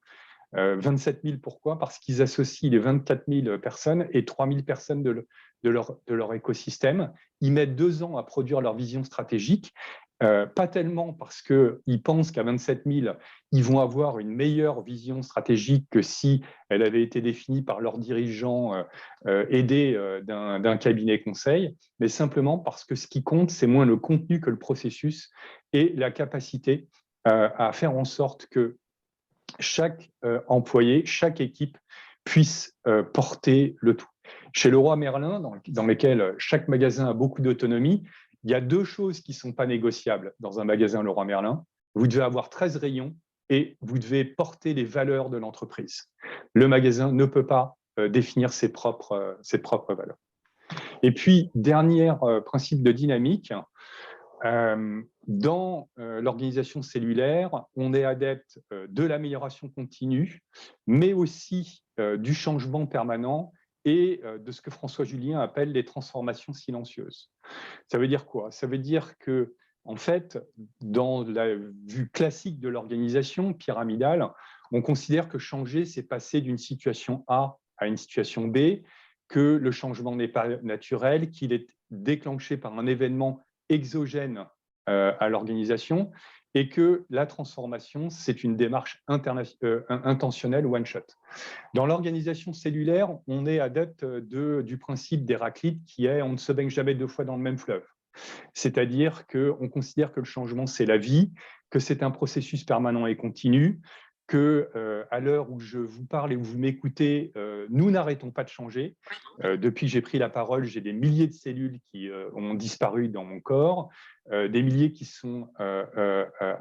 27 000, pourquoi? Parce qu'ils associent les 24 000 personnes et 3 000 personnes de leur écosystème. Ils mettent 2 ans à produire leur vision stratégique, pas tellement parce qu'ils pensent qu'à 27 000, ils vont avoir une meilleure vision stratégique que si elle avait été définie par leurs dirigeants aidés d'un cabinet conseil, mais simplement parce que ce qui compte, c'est moins le contenu que le processus et la capacité à faire en sorte que chaque employé, chaque équipe puisse porter le tout. Chez Leroy Merlin, dans lesquels chaque magasin a beaucoup d'autonomie, il y a 2 choses qui ne sont pas négociables dans un magasin Leroy Merlin. Vous devez avoir 13 rayons et vous devez porter les valeurs de l'entreprise. Le magasin ne peut pas définir ses propres valeurs. Et puis, dernier principe de dynamique, dans l'organisation cellulaire, on est adepte de l'amélioration continue, mais aussi du changement permanent et de ce que François Julien appelle les transformations silencieuses. Ça veut dire quoi? Ça veut dire que En fait, dans la vue classique de l'organisation pyramidale, on considère que changer, c'est passer d'une situation A à une situation B, que le changement n'est pas naturel, qu'il est déclenché par un événement exogène à l'organisation et que la transformation, c'est une démarche intentionnelle one-shot. Dans l'organisation cellulaire, on est adepte du principe d'Héraclite qui est « on ne se baigne jamais 2 fois dans le même fleuve ». C'est-à-dire qu'on considère que le changement, c'est la vie, que c'est un processus permanent et continu, que à l'heure où je vous parle et où vous m'écoutez, nous n'arrêtons pas de changer. Depuis que j'ai pris la parole, j'ai des milliers de cellules qui ont disparu dans mon corps, des milliers qui sont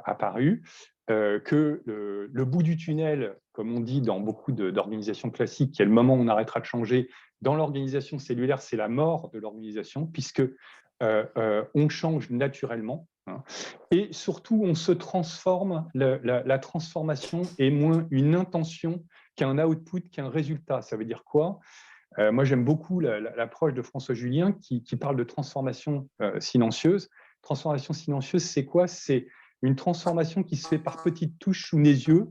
apparues, que le bout du tunnel, comme on dit dans beaucoup d'organisations classiques, qui est le moment où on arrêtera de changer, dans l'organisation cellulaire, c'est la mort de l'organisation, puisque on change naturellement. Hein. Et surtout, on se transforme. La transformation est moins une intention qu'un output, qu'un résultat. Ça veut dire quoi ? Moi, j'aime beaucoup l'approche de François Julien qui parle de transformation silencieuse. Transformation silencieuse, c'est quoi ? C'est une transformation qui se fait par petites touches sous les yeux.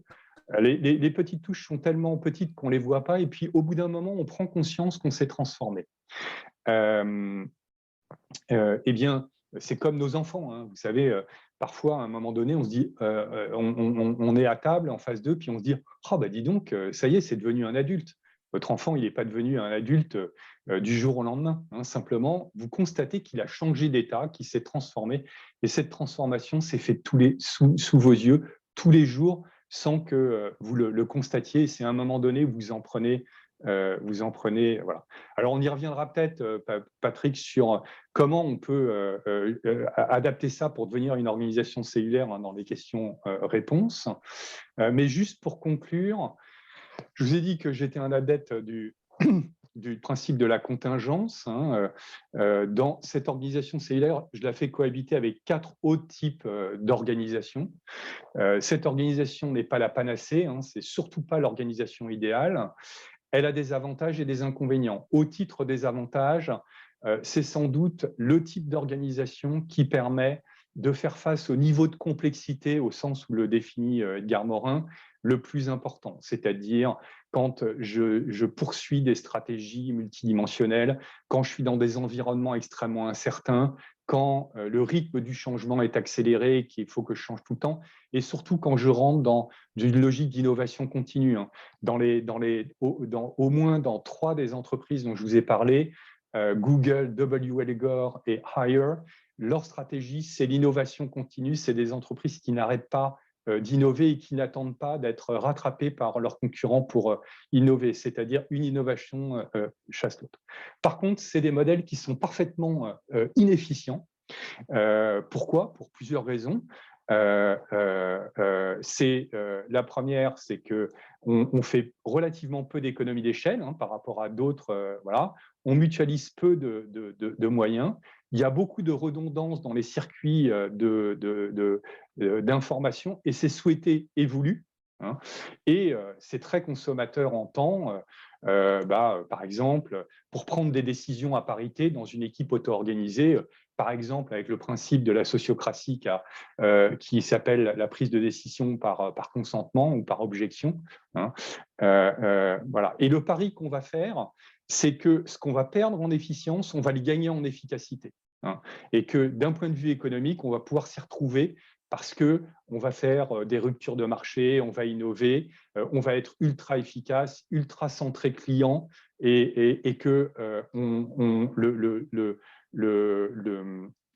Les petites touches sont tellement petites qu'on ne les voit pas. Et puis, au bout d'un moment, on prend conscience qu'on s'est transformé. Eh bien, c'est comme nos enfants. Hein. Vous savez, parfois, à un moment donné, on se dit, on est à table en face d'eux, puis on se dit, oh, bah, dis donc, ça y est, c'est devenu un adulte. Votre enfant, il n'est pas devenu un adulte du jour au lendemain. Hein. Simplement, vous constatez qu'il a changé d'état, qu'il s'est transformé. Et cette transformation s'est faite sous vos yeux, tous les jours, sans que vous le constatiez. C'est à un moment donné où vous en prenez. Voilà. Alors, on y reviendra peut-être, Patrick, sur comment on peut adapter ça pour devenir une organisation cellulaire hein, dans les questions-réponses. Mais juste pour conclure, je vous ai dit que j'étais un adepte du principe de la contingence. Hein. Dans cette organisation cellulaire, je la fais cohabiter avec 4 autres types d'organisations. Cette organisation n'est pas la panacée, hein, c'est surtout pas l'organisation idéale. Elle a des avantages et des inconvénients. Au titre des avantages, c'est sans doute le type d'organisation qui permet de faire face au niveau de complexité, au sens où le définit Edgar Morin, le plus important. C'est-à-dire quand je poursuis des stratégies multidimensionnelles, quand je suis dans des environnements extrêmement incertains, quand le rythme du changement est accéléré et qu'il faut que je change tout le temps, et surtout quand je rentre dans une logique d'innovation continue. Hein. Au moins dans 3 des entreprises dont je vous ai parlé, Google, W.L. Gore et Hire, leur stratégie, c'est l'innovation continue. C'est des entreprises qui n'arrêtent pas d'innover et qui n'attendent pas d'être rattrapées par leurs concurrents pour innover, c'est-à-dire une innovation chasse l'autre. Par contre, c'est des modèles qui sont parfaitement inefficients. Pourquoi ? Pour plusieurs raisons. La première, c'est qu'on fait relativement peu d'économies d'échelle hein, par rapport à d'autres. Voilà. On mutualise peu de moyens. Il y a beaucoup de redondance dans les circuits d'information et c'est souhaité et voulu. Hein. Et c'est très consommateur en temps. Par exemple, pour prendre des décisions à parité dans une équipe auto-organisée, par exemple avec le principe de la sociocratie qui s'appelle la prise de décision par consentement ou par objection. Hein. Voilà. Et le pari qu'on va faire, c'est que ce qu'on va perdre en efficience, on va le gagner en efficacité. Hein. Et que d'un point de vue économique, on va pouvoir s'y retrouver parce qu'on va faire des ruptures de marché, on va innover, on va être ultra efficace, ultra centré client et que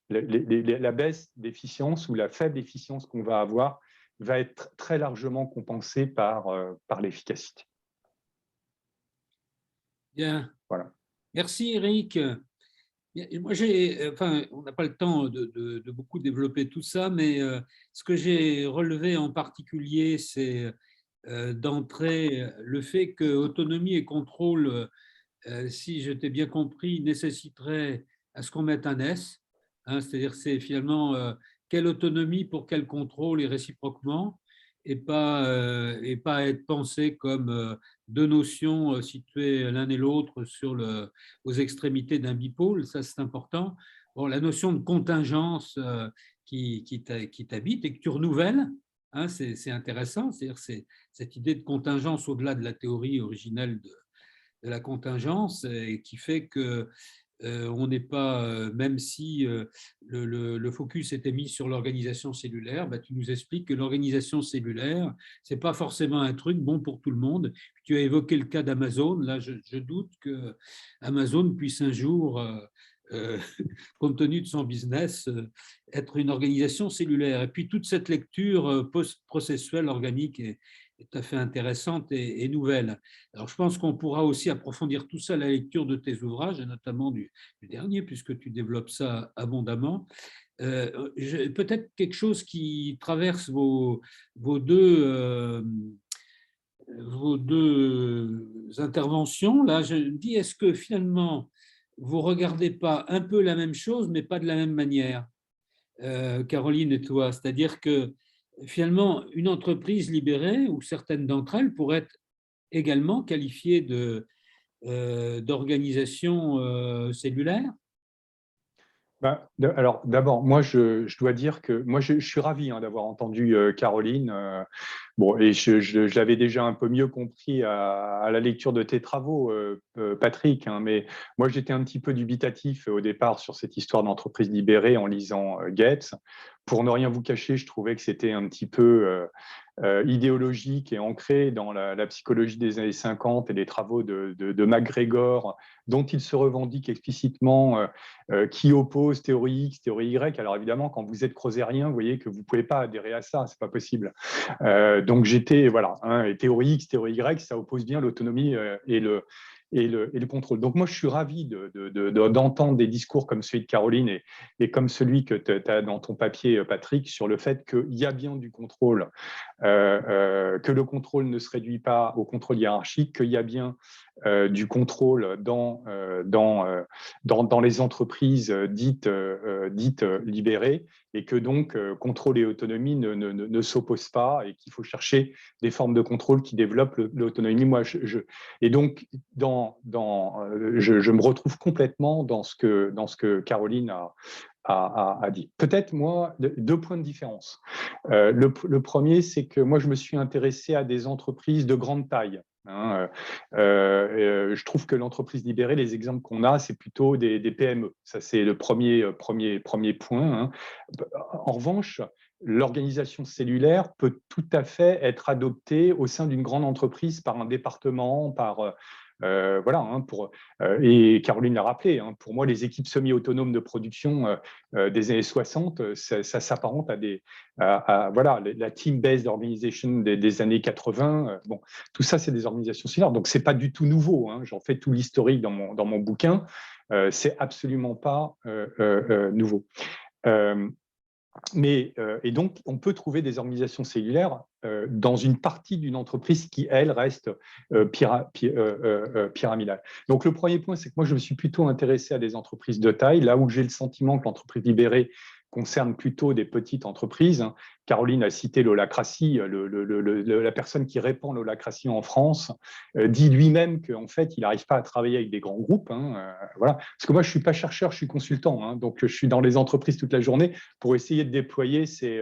la baisse d'efficience ou la faible efficience qu'on va avoir va être très largement compensée par l'efficacité.
Bien.
Voilà.
Merci Eric. Moi, on n'a pas le temps de beaucoup développer tout ça, mais ce que j'ai relevé en particulier, c'est d'entrée le fait que autonomie et contrôle, si je t'ai bien compris, nécessiterait à ce qu'on mette un S, hein, c'est-à-dire c'est finalement quelle autonomie pour quel contrôle et réciproquement, et pas être pensé comme 2 notions situées l'un et l'autre aux extrémités d'un bipôle, ça c'est important. Bon, la notion de contingence qui t'habitent et que tu renouvelles. Hein, c'est intéressant, c'est-à-dire cette idée de contingence au-delà de la théorie originelle de la contingence et qui fait que on n'est pas, même si le focus était mis sur l'organisation cellulaire, bah, tu nous expliques que l'organisation cellulaire, ce n'est pas forcément un truc bon pour tout le monde. Tu as évoqué le cas d'Amazon. Là, je doute que Amazon puisse un jour, compte tenu de son business, être une organisation cellulaire. Et puis toute cette lecture post-processuelle organique est tout à fait intéressante et nouvelle. Alors, je pense qu'on pourra aussi approfondir tout ça à la lecture de tes ouvrages, et notamment du dernier, puisque tu développes ça abondamment. Peut-être quelque chose qui traverse vos deux interventions. Là, je me dis, est-ce que finalement, vous ne regardez pas un peu la même chose, mais pas de la même manière, Caroline et toi? C'est-à-dire que finalement, une entreprise libérée, ou certaines d'entre elles, pourraient être également qualifiées d'organisation cellulaire?
Alors, d'abord, moi, je dois dire que moi, je suis ravi d'avoir entendu Caroline. Bon, et je l'avais déjà un peu mieux compris à la lecture de tes travaux, Patrick, mais moi, j'étais un petit peu dubitatif au départ sur cette histoire d'entreprise libérée en lisant Goethe. Pour ne rien vous cacher, je trouvais que c'était un petit peu idéologique et ancré dans la psychologie des années 50 et les travaux de MacGregor, dont il se revendique explicitement, qui oppose théorie X, théorie Y. Alors évidemment, quand vous êtes crozérien, vous voyez que vous ne pouvez pas adhérer à ça, c'est pas possible. Donc j'étais, voilà, et théorie X, théorie Y, ça oppose bien l'autonomie et le contrôle. Donc moi, je suis ravi d'entendre des discours comme celui de Caroline et comme celui que tu as dans ton papier, Patrick, sur le fait qu'il y a bien du contrôle, que le contrôle ne se réduit pas au contrôle hiérarchique, qu'il y a bien du contrôle dans les entreprises dites libérées, et que donc contrôle et autonomie ne s'opposent pas, et qu'il faut chercher des formes de contrôle qui développent l'autonomie. Et donc, je me retrouve complètement dans ce que Caroline a dit. Peut-être, moi, deux points de différence. Le premier, c'est que moi, je me suis intéressé à des entreprises de grande taille. Je trouve que l'entreprise libérée, les exemples qu'on a, c'est plutôt des PME. Ça, c'est le premier point. En revanche, l'organisation cellulaire peut tout à fait être adoptée au sein d'une grande entreprise par un département, voilà, et Caroline l'a rappelé, pour moi, les équipes semi-autonomes de production des années 60, ça s'apparente à voilà, la team-based organization des années 80. Bon, tout ça, c'est des organisations similaires. Donc, ce n'est pas du tout nouveau. J'en fais tout l'historique dans mon bouquin. C'est absolument pas nouveau. Et donc, on peut trouver des organisations cellulaires dans une partie d'une entreprise qui, elle, reste pyramidale. Donc, le premier point, c'est que moi, je me suis plutôt intéressé à des entreprises de taille, là où j'ai le sentiment que l'entreprise libérée concerne plutôt des petites entreprises. Caroline a cité l'holacratie. La personne qui répand l'holacratie en France dit lui-même qu'en fait, il n'arrive pas à travailler avec des grands groupes. Voilà. Parce que moi, je ne suis pas chercheur, je suis consultant. Donc, je suis dans les entreprises toute la journée pour essayer de déployer ces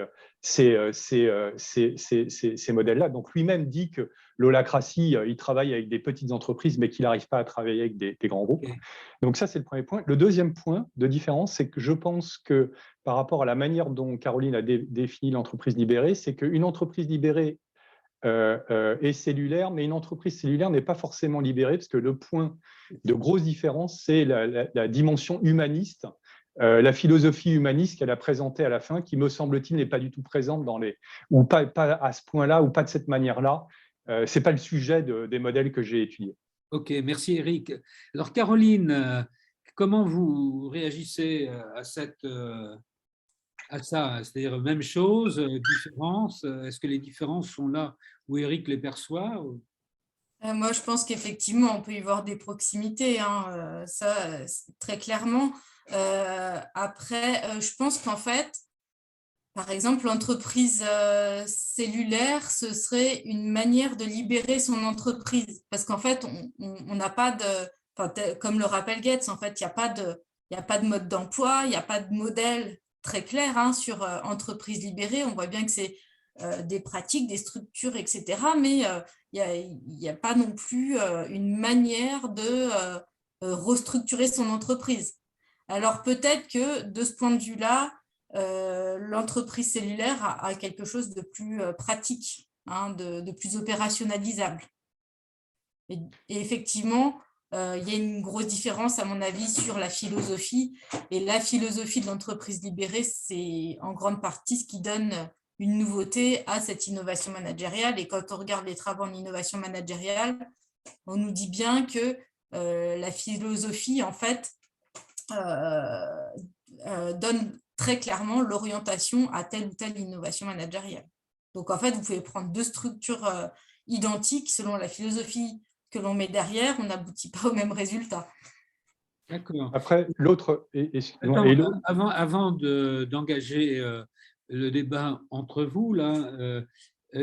modèles-là. Donc, lui-même dit que l'holacratie, il travaille avec des petites entreprises, mais qu'il n'arrive pas à travailler avec des grands groupes. Okay. Donc, ça, c'est le premier point. Le deuxième point de différence, c'est que je pense que par rapport à la manière dont Caroline a défini l'entreprise libérée, c'est qu'une entreprise libérée est cellulaire, mais une entreprise cellulaire n'est pas forcément libérée, parce que le point de grosse différence, c'est la dimension humaniste, la philosophie humaniste qu'elle a présentée à la fin, qui, me semble-t-il, n'est pas du tout présente ou pas à ce point-là, ou pas de cette manière-là. Ce n'est pas le sujet des modèles que j'ai étudiés.
Ok, merci Eric. Alors Caroline, comment vous réagissez à ça? C'est-à-dire même chose, différence? Est-ce que les différences sont là où Eric les perçoit?
Moi, je pense qu'effectivement, on peut y voir des proximités, ça, très clairement. Après, je pense qu'en fait, par exemple, l'entreprise cellulaire, ce serait une manière de libérer son entreprise. Parce qu'en fait, on n'a pas de… Comme le rappelle Goetz, en fait, il n'y a pas de mode d'emploi, il n'y a pas de modèle très clair hein, sur entreprise libérée. On voit bien que c'est des pratiques, des structures, etc. Mais il n'y a pas non plus une manière de restructurer son entreprise. Alors peut-être que de ce point de vue-là, l'entreprise cellulaire a quelque chose de plus pratique, hein, de plus opérationnalisable. Et effectivement, il y a une grosse différence, à mon avis, sur la philosophie. Et la philosophie de l'entreprise libérée, c'est en grande partie ce qui donne une nouveauté à cette innovation managériale. Et quand on regarde les travaux en innovation managériale, on nous dit bien que la philosophie, en fait, donne très clairement l'orientation à telle ou telle innovation managériale. Donc, en fait, vous pouvez prendre deux structures identiques selon la philosophie que l'on met derrière, on n'aboutit pas au même résultat.
D'accord.
Après, l'autre…
Avant d'engager le débat entre vous, là,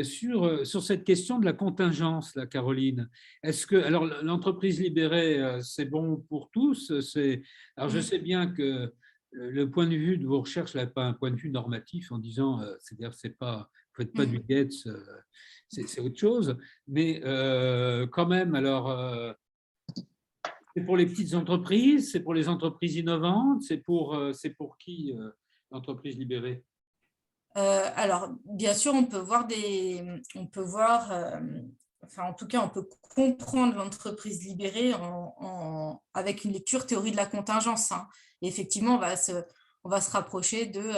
sur cette question de la contingence, là, Caroline, est-ce que… Alors, l'entreprise libérée, c'est bon pour tous. Alors, je sais bien que le point de vue de vos recherches n'est pas un point de vue normatif en disant, c'est-à-dire, c'est pas… Vous ne faites pas du Gates, c'est autre chose. Mais quand même, alors… c'est pour les petites entreprises, c'est pour les entreprises innovantes, c'est pour qui l'entreprise libérée?
Alors, bien sûr, on peut voir enfin, en tout cas, on peut comprendre l'entreprise libérée avec une lecture théorie de la contingence. Hein. Et effectivement, on va se rapprocher de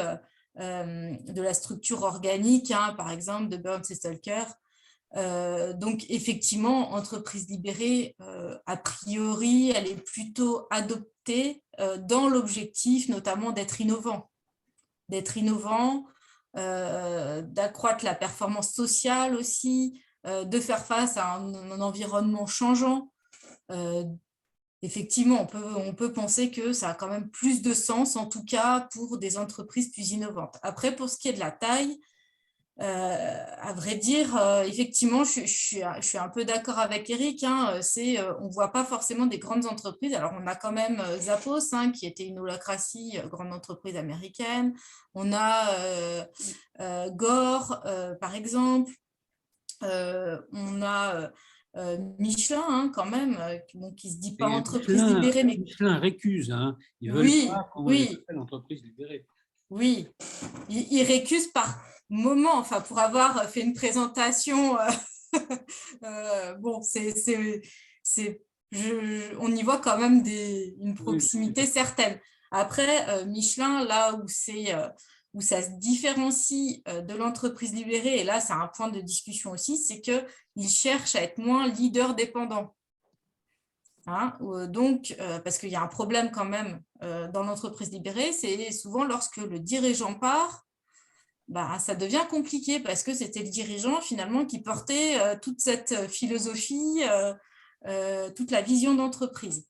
la structure organique, hein, par exemple, de Burns et Stalker. Donc, effectivement, entreprise libérée, a priori, elle est plutôt adoptée dans l'objectif notamment d'être innovant, d'accroître la performance sociale aussi, de faire face à un environnement changeant. Effectivement, on peut penser que ça a quand même plus de sens, en tout cas pour des entreprises plus innovantes. Après, pour ce qui est de la taille, à vrai dire, effectivement, je suis un peu d'accord avec Eric. Hein, on ne voit pas forcément des grandes entreprises. Alors, on a quand même Zappos, hein, qui était une holacratie, grande entreprise américaine. On a Gore, par exemple. On a Michelin, hein, quand même, qui ne se dit pas entreprise libérée. Mais…
Michelin récuse. Hein. Ils veulent pas qu'on les appelle entreprise libérée.
Oui, il récuse par moment, enfin, pour avoir fait une présentation. Bon, on y voit quand même une proximité certaine. Après, Michelin, là où ça se différencie de l'entreprise libérée, et là, c'est un point de discussion aussi, c'est qu'il cherche à être moins leader dépendant. Hein, donc, parce qu'il y a un problème quand même dans l'entreprise libérée, c'est souvent lorsque le dirigeant part, bah, ça devient compliqué parce que c'était le dirigeant finalement qui portait toute cette philosophie, toute la vision d'entreprise.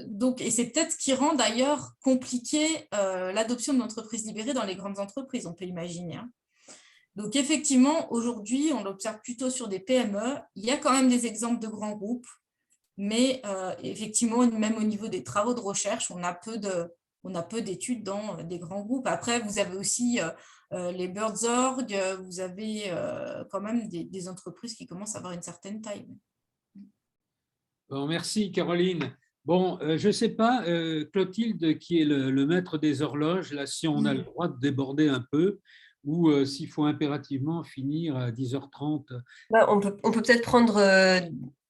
Donc, et c'est peut-être ce qui rend d'ailleurs compliqué l'adoption de l'entreprise libérée dans les grandes entreprises, on peut imaginer. Hein. Donc, effectivement, aujourd'hui, on l'observe plutôt sur des PME. Il y a quand même des exemples de grands groupes. Mais effectivement, même au niveau des travaux de recherche, on a peu d'études dans des grands groupes. Après, vous avez aussi les Burzorg, vous avez quand même des entreprises qui commencent à avoir une certaine taille.
Bon, merci Caroline. Bon, je ne sais pas, Clotilde, qui est le maître des horloges, là, si on a le droit de déborder un peu ou s'il faut impérativement finir à 10h30.
On peut peut-être prendre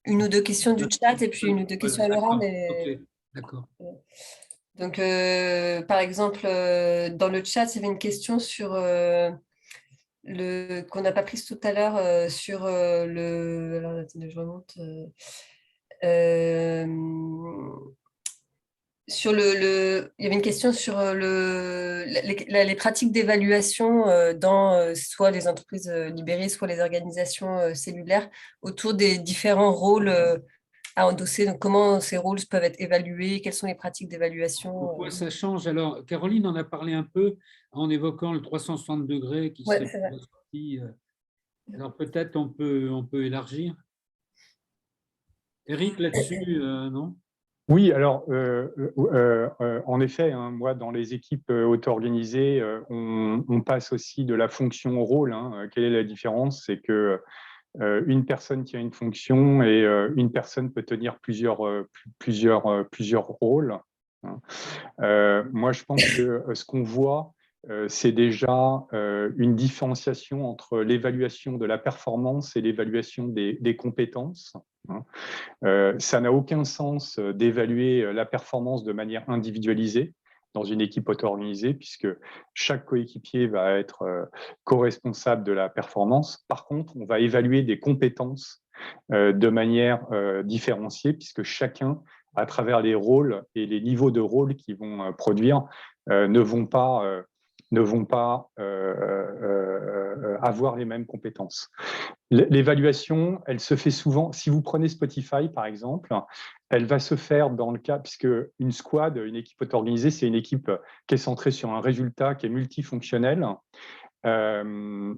une ou deux questions du chat et puis une ou deux questions à l'oral.
Ok, d'accord.
Donc, par exemple, dans le chat, il y avait une question sur qu'on n'a pas prise tout à l'heure sur alors, attendez, je remonte. Il y avait une question sur les pratiques d'évaluation dans soit les entreprises libérées, soit les organisations cellulaires autour des différents rôles à endosser. Donc, comment ces rôles peuvent être évalués? Quelles sont les pratiques d'évaluation?
Pourquoi ça change? Alors, Caroline en a parlé un peu en évoquant le 360 degrés qui serait sorti. Alors, peut-être on peut élargir. Eric, là-dessus, non?
Oui, alors, en effet, hein, moi, dans les équipes auto-organisées, on passe aussi de la fonction au rôle, hein. Quelle est la différence? C'est que une personne tient une fonction et une personne peut tenir plusieurs rôles, hein. Moi, je pense que ce qu'on voit, c'est déjà une différenciation entre l'évaluation de la performance et l'évaluation des compétences, hein. Ça n'a aucun sens d'évaluer la performance de manière individualisée dans une équipe auto-organisée, puisque chaque coéquipier va être co-responsable de la performance. Par contre, on va évaluer des compétences de manière différenciée, puisque chacun, à travers les rôles et les niveaux de rôle qu'ils vont produire, ne vont pas avoir les mêmes compétences. L'évaluation, elle se fait souvent, si vous prenez Spotify par exemple, elle va se faire dans le cas, puisque une squad, une équipe auto-organisée, c'est une équipe qui est centrée sur un résultat, qui est multifonctionnel. En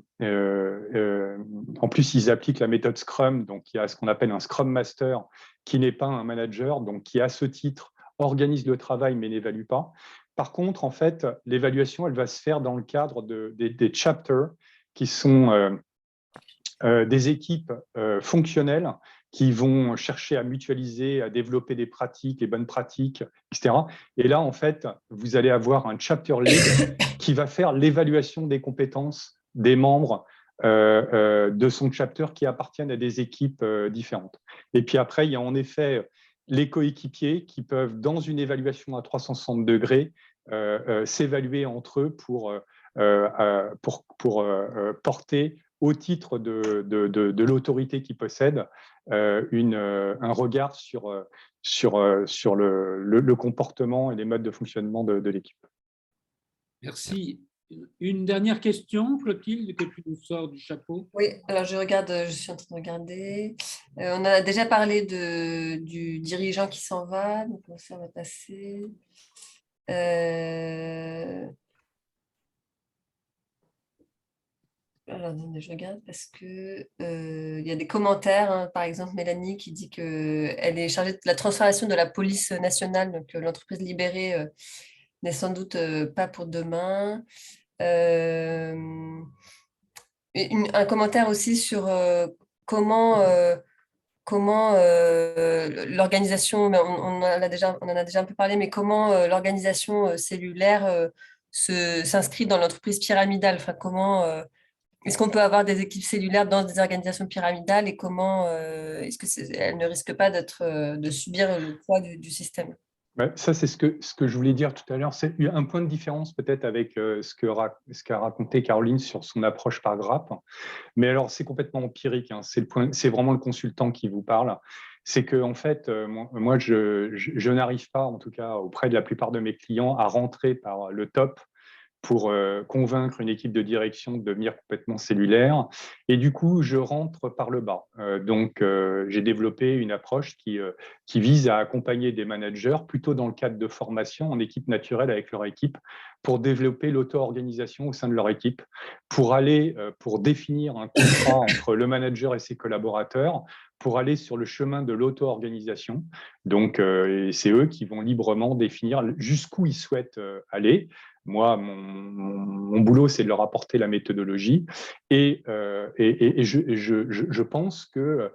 plus, ils appliquent la méthode Scrum, donc il y a ce qu'on appelle un Scrum Master, qui n'est pas un manager, donc qui à ce titre organise le travail mais n'évalue pas. Par contre, en fait, l'évaluation, elle va se faire dans le cadre des chapters, qui sont des équipes fonctionnelles qui vont chercher à mutualiser, à développer des pratiques, les bonnes pratiques, etc. Et là, en fait, vous allez avoir un chapter lead qui va faire l'évaluation des compétences des membres de son chapter qui appartiennent à des équipes différentes. Et puis après, il y a en effet les coéquipiers qui peuvent, dans une évaluation à 360 degrés, s'évaluer entre eux pour porter au titre de l'autorité qu'ils possèdent un regard sur le comportement et les modes de fonctionnement de l'équipe.
Merci. Une dernière question, Clotilde, que tu nous sors du chapeau.
Oui, alors je suis en train de regarder. On a déjà parlé du dirigeant qui s'en va, donc ça va passer. Alors, attendez, je regarde parce que il y a des commentaires, hein, par exemple Mélanie qui dit qu'elle est chargée de la transformation de la police nationale, donc l'entreprise libérée n'est sans doute pas pour demain. Un commentaire aussi sur comment l'organisation, mais on en a déjà un peu parlé, mais comment l'organisation cellulaire s'inscrit dans l'entreprise pyramidale. Enfin, comment est-ce qu'on peut avoir des équipes cellulaires dans des organisations pyramidales et comment est-ce qu'elles ne risquent pas de subir le poids du système?
Ouais, ça, c'est ce que je voulais dire tout à l'heure. C'est un point de différence peut-être avec ce qu'a raconté Caroline sur son approche par grappe. Mais alors, c'est complètement empirique, hein. C'est vraiment le consultant qui vous parle. C'est que, en fait, moi je n'arrive pas, en tout cas auprès de la plupart de mes clients, à rentrer par le top pour convaincre une équipe de direction de devenir complètement cellulaire. Et du coup, je rentre par le bas. Donc, j'ai développé une approche qui vise à accompagner des managers, plutôt dans le cadre de formation en équipe naturelle avec leur équipe, pour développer l'auto-organisation au sein de leur équipe, pour définir un contrat entre le manager et ses collaborateurs, pour aller sur le chemin de l'auto-organisation. Donc, c'est eux qui vont librement définir jusqu'où ils souhaitent aller. Moi, mon boulot, c'est de leur apporter la méthodologie. Et je pense que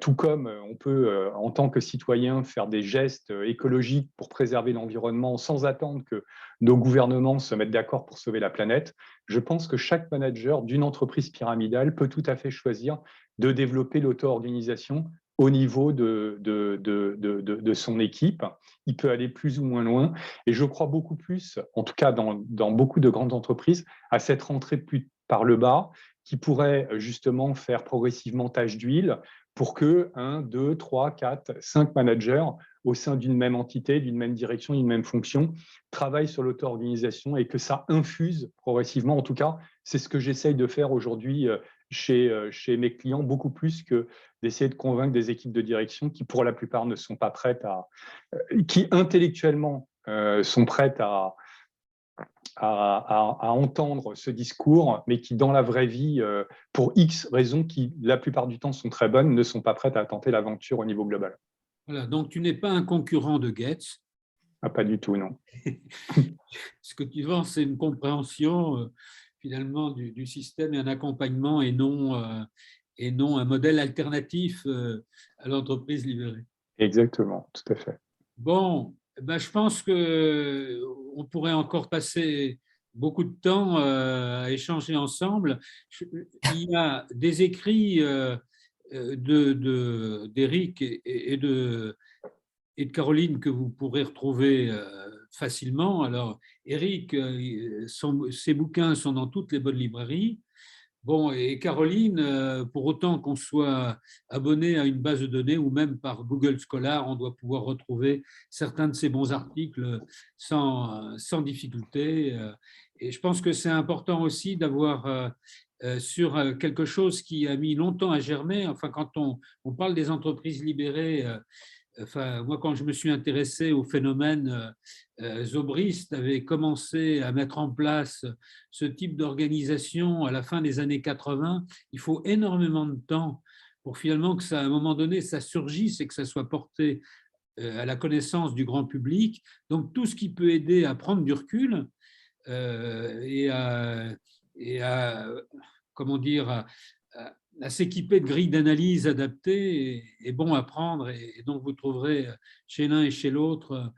tout comme on peut, en tant que citoyen, faire des gestes écologiques pour préserver l'environnement sans attendre que nos gouvernements se mettent d'accord pour sauver la planète, je pense que chaque manager d'une entreprise pyramidale peut tout à fait choisir de développer l'auto-organisation au niveau de son équipe. Il peut aller plus ou moins loin. Et je crois beaucoup plus, en tout cas dans beaucoup de grandes entreprises, à cette rentrée plus par le bas qui pourrait justement faire progressivement tache d'huile pour que 1, 2, 3, 4, 5 managers au sein d'une même entité, d'une même direction, d'une même fonction, travaillent sur l'auto-organisation et que ça infuse progressivement. En tout cas, c'est ce que j'essaye de faire aujourd'hui chez mes clients, beaucoup plus que d'essayer de convaincre des équipes de direction qui, pour la plupart, ne sont pas prêtes qui intellectuellement sont prêtes à entendre ce discours, mais qui, dans la vraie vie, pour X raisons qui, la plupart du temps, sont très bonnes, ne sont pas prêtes à tenter l'aventure au niveau global.
Voilà, donc tu n'es pas un concurrent de Gates.
Ah, pas du tout, non.
Ce que tu vends, c'est une compréhension finalement du système et un accompagnement et non un modèle alternatif à l'entreprise libérée.
Exactement, tout à fait.
Bon, ben, je pense qu'on pourrait encore passer beaucoup de temps à échanger ensemble. Il y a des écrits d'Éric et de Caroline que vous pourrez retrouver facilement. Alors, Éric, ses bouquins sont dans toutes les bonnes librairies. Bon, et Caroline, pour autant qu'on soit abonné à une base de données ou même par Google Scholar, on doit pouvoir retrouver certains de ces bons articles sans difficulté. Et je pense que c'est important aussi d'avoir sur quelque chose qui a mis longtemps à germer. Enfin, quand on parle des entreprises libérées, enfin, moi, quand je me suis intéressé au phénomène, Zobrist avait commencé à mettre en place ce type d'organisation à la fin des années 80. Il faut énormément de temps pour finalement que ça, à un moment donné, ça surgisse et que ça soit porté à la connaissance du grand public. Donc, tout ce qui peut aider à prendre du recul et à comment dire, à s'équiper de grilles d'analyse adaptées est bon à prendre, et donc vous trouverez chez l'un et chez l'autre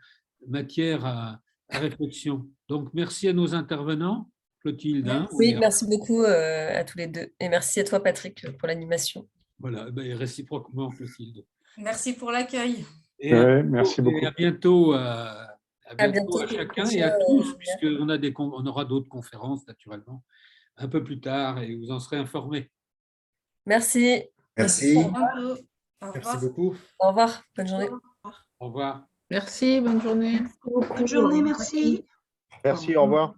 matière à réflexion. Donc merci à nos intervenants, Clotilde.
Oui, merci beaucoup à tous les deux. Et merci à toi, Patrick, pour l'animation.
Voilà, et réciproquement, Clotilde.
Merci pour l'accueil.
Merci beaucoup.
Et à bientôt à
bientôt
chacun et à tous, puisqu'on aura d'autres conférences, naturellement, un peu plus tard, et vous en serez informés.
Merci.
Merci.
Merci
beaucoup.
Au revoir. Bonne journée.
Au revoir.
Merci, bonne journée.
Bonne journée, merci.
Merci, au revoir.